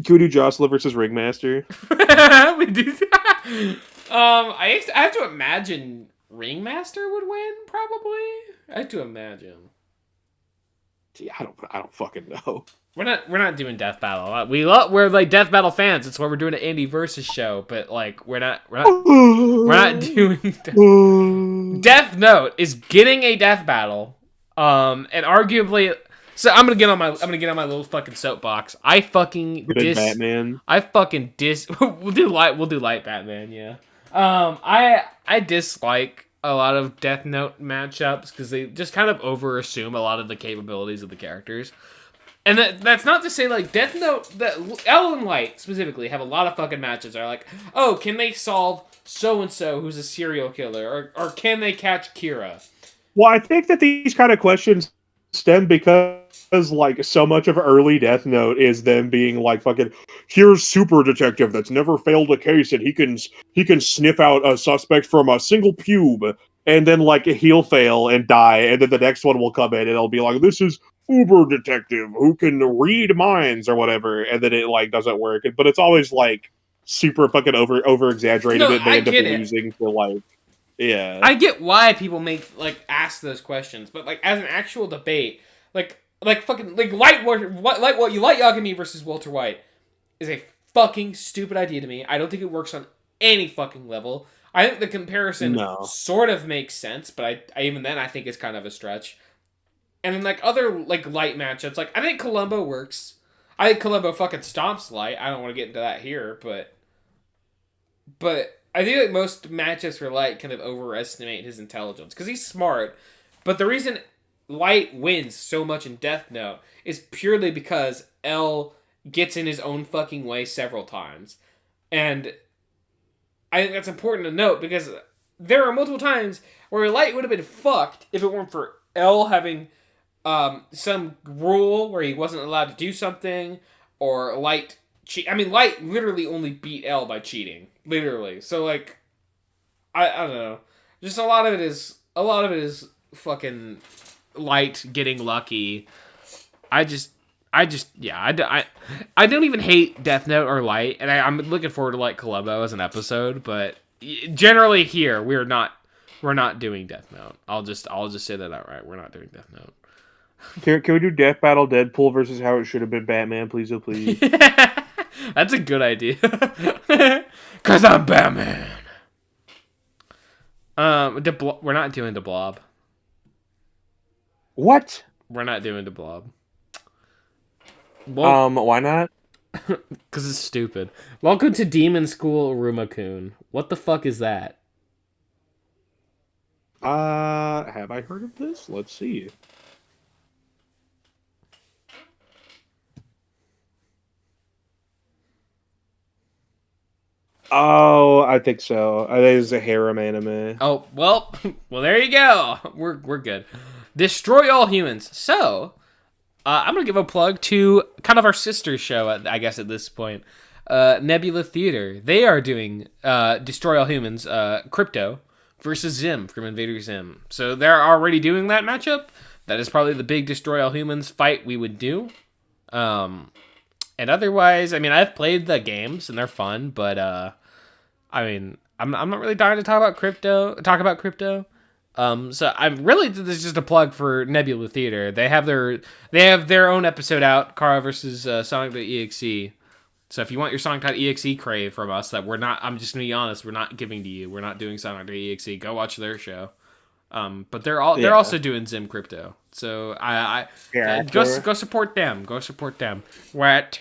Can we do Jocelyn versus Ringmaster? We do that. I have to imagine Ringmaster would win. Probably. I have to imagine. See, I don't fucking know. We're not doing death battle. We're like death battle fans. It's why we're doing an Andy versus show. But like we're not doing Death Note is getting a death battle. And arguably. So I'm gonna get on my little fucking soapbox. I fucking Batman. We'll do light Batman. Yeah. I dislike a lot of Death Note matchups because they just kind of over assume a lot of the capabilities of the characters. And that's not to say like Death Note, that L and Light specifically have a lot of fucking matches. Are like, oh, can they solve so and so who's a serial killer, or can they catch Kira? Well, I think that these kind of questions stem because like so much of early Death Note is them being like fucking here's super detective that's never failed a case and he can sniff out a suspect from a single pube, and then like he'll fail and die, and then the next one will come in and it'll be like this is uber detective who can read minds or whatever, and then it like doesn't work. But it's always like super fucking over exaggerated. No, and they end up get it. losing for like. Yeah, I get why people ask those questions, but like as an actual debate, like fucking like Light Yagami versus Walter White is a fucking stupid idea to me. I don't think it works on any fucking level. I think the comparison sort of makes sense, but I even then I think it's kind of a stretch. And then like other like Light matchups, like I think Columbo works. I think Columbo fucking stomps Light. I don't want to get into that here, but I think that most matches for Light kind of overestimate his intelligence because he's smart. But the reason Light wins so much in Death Note is purely because L gets in his own fucking way several times. And I think that's important to note because there are multiple times where Light would have been fucked if it weren't for L having some rule where he wasn't allowed to do something, or Light Light literally only beat L by cheating. Literally. So like I don't know. Just a lot of it is fucking Light getting lucky. I don't even hate Death Note or Light, and I'm looking forward to like Columbo as an episode, but generally here we're not We're not doing Death Note. I'll just say that outright. We're not doing Death Note. Can we do Death Battle Deadpool versus how it should have been Batman, please, oh please? That's a good idea. Cause I'm Batman. We're not doing the Blob. What? We're not doing the Blob. Well, Why not? Cause it's stupid. Welcome to Demon School, Uruma-kun. What the fuck is that? Have I heard of this? Let's see. Oh, I think so. I think it's a harem anime. Oh, well, there you go. We're good. Destroy All Humans. So, I'm going to give a plug to kind of our sister show, I guess, at this point. Nebula Theater. They are doing Destroy All Humans, Crypto versus Zim from Invader Zim. So they're already doing that matchup. That is probably the big Destroy All Humans fight we would do. And otherwise, I mean, I've played the games and they're fun, but I mean, I'm not really dying to talk about crypto. So I'm really, this is just a plug for Nebula Theater. They have their own episode out, Kara versus Sonic.exe. So if you want your Sonic.exe crave from us, that we're not, I'm just gonna be honest, we're not giving to you. We're not doing Sonic.exe. Go watch their show. But they're also doing Zim Crypto. So go support them. Go support them. What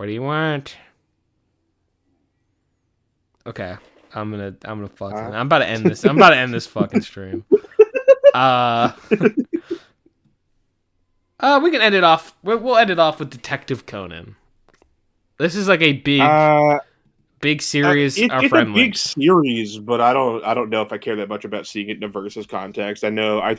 do you want? Okay. I'm about to end this. I'm about to end this fucking stream. We can end it off. We'll end it off with Detective Conan. This is like a big series. It's a big series, but I don't know if I care that much about seeing it in a versus context. I know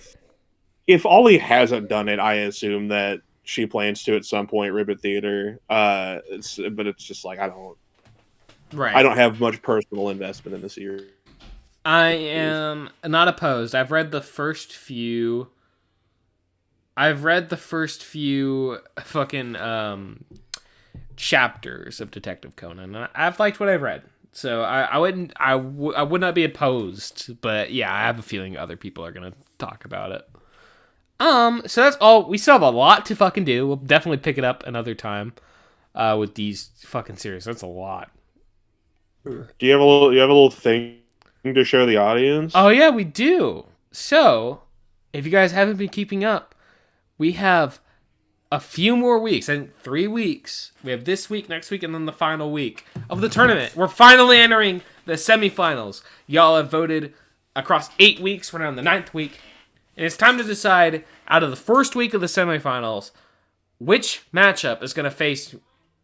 if Ollie hasn't done it, I assume that she plans to at some point. Ribbit Theater, but it's just like I don't have much personal investment in the series. I am not opposed. I've read the first few fucking chapters of Detective Conan. And I've liked what I've read, so I would not be opposed. But yeah, I have a feeling other people are gonna talk about it. So that's all. We still have a lot to fucking do. We'll definitely pick it up another time. With these fucking series, that's a lot. Do you have a little thing to show the audience? Oh yeah, we do. So, if you guys haven't been keeping up, we have a few more weeks, and 3 weeks. We have this week, next week, and then the final week of the tournament. We're finally entering the semifinals. Y'all have voted across 8 weeks. We're now in the 9th week. And it's time to decide, out of the first week of the semifinals, which matchup is going to face,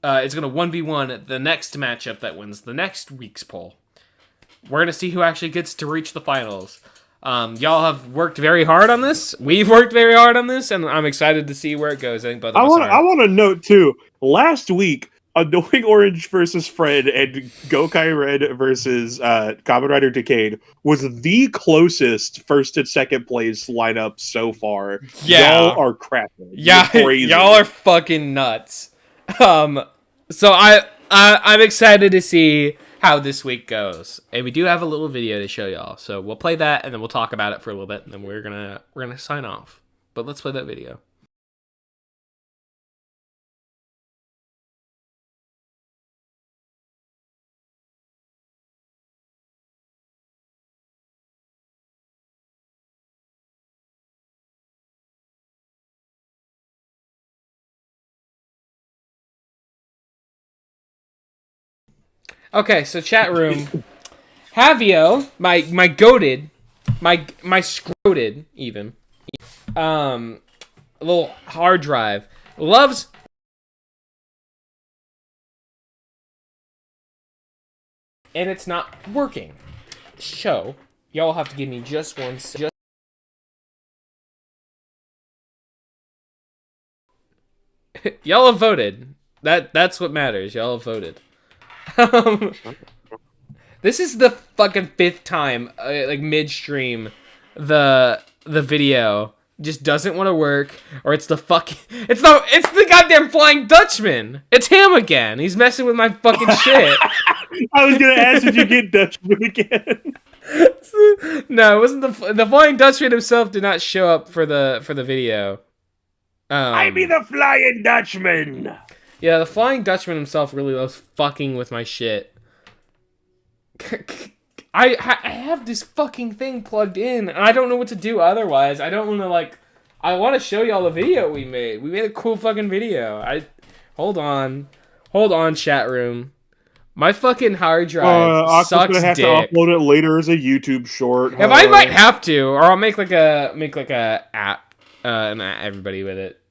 is going to 1v1 the next matchup that wins the next week's poll. We're going to see who actually gets to reach the finals. Y'all have worked very hard on this. We've worked very hard on this, and I'm excited to see where it goes. I think both of us are. I want to note, too, last week, Annoying Orange versus Fred and Gokai Red versus Kamen Rider Decade was the closest first and second place lineup so far. Yeah. Y'all are crapping. Yeah, y'all are fucking nuts. So I'm excited to see how this week goes. And we do have a little video to show y'all. So we'll play that, and then we'll talk about it for a little bit, and then we're gonna sign off. But let's play that video. Okay, so chat room. Havio, my goated, my scroted even, a little hard drive, loves and it's not working. So y'all have to give me just one second. Y'all have voted. That's what matters. Y'all have voted. This is the fucking 5th time, like midstream, the video just doesn't want to work, or it's the goddamn Flying Dutchman. It's him again. He's messing with my fucking shit. I was gonna ask, did you get Dutchman again? No, it wasn't the Flying Dutchman himself. Did not show up for the video. I be the Flying Dutchman. Yeah, the Flying Dutchman himself really loves fucking with my shit. I have this fucking thing plugged in, and I don't know what to do otherwise. I don't want to, like... I want to show y'all the video we made. We made a cool fucking video. Hold on, chat room. My fucking hard drive sucks gonna have dick. to upload it later as a YouTube short. If I might have to, or I'll make like a app, and everybody with it.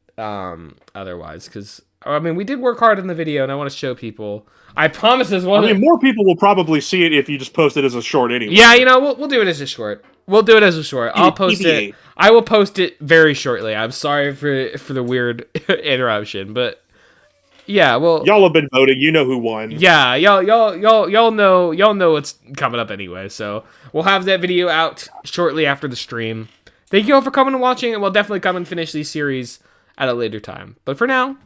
Otherwise, because I mean, we did work hard in the video, and I want to show people. I promise this one. I mean, more people will probably see it if you just post it as a short anyway. Yeah, we'll do it as a short. I'll post it. I will post it very shortly. I'm sorry for the weird interruption, but yeah, well, y'all have been voting. You know who won. Yeah, y'all know what's coming up anyway. So we'll have that video out shortly after the stream. Thank you all for coming and watching, and we'll definitely come and finish these series at a later time. But for now.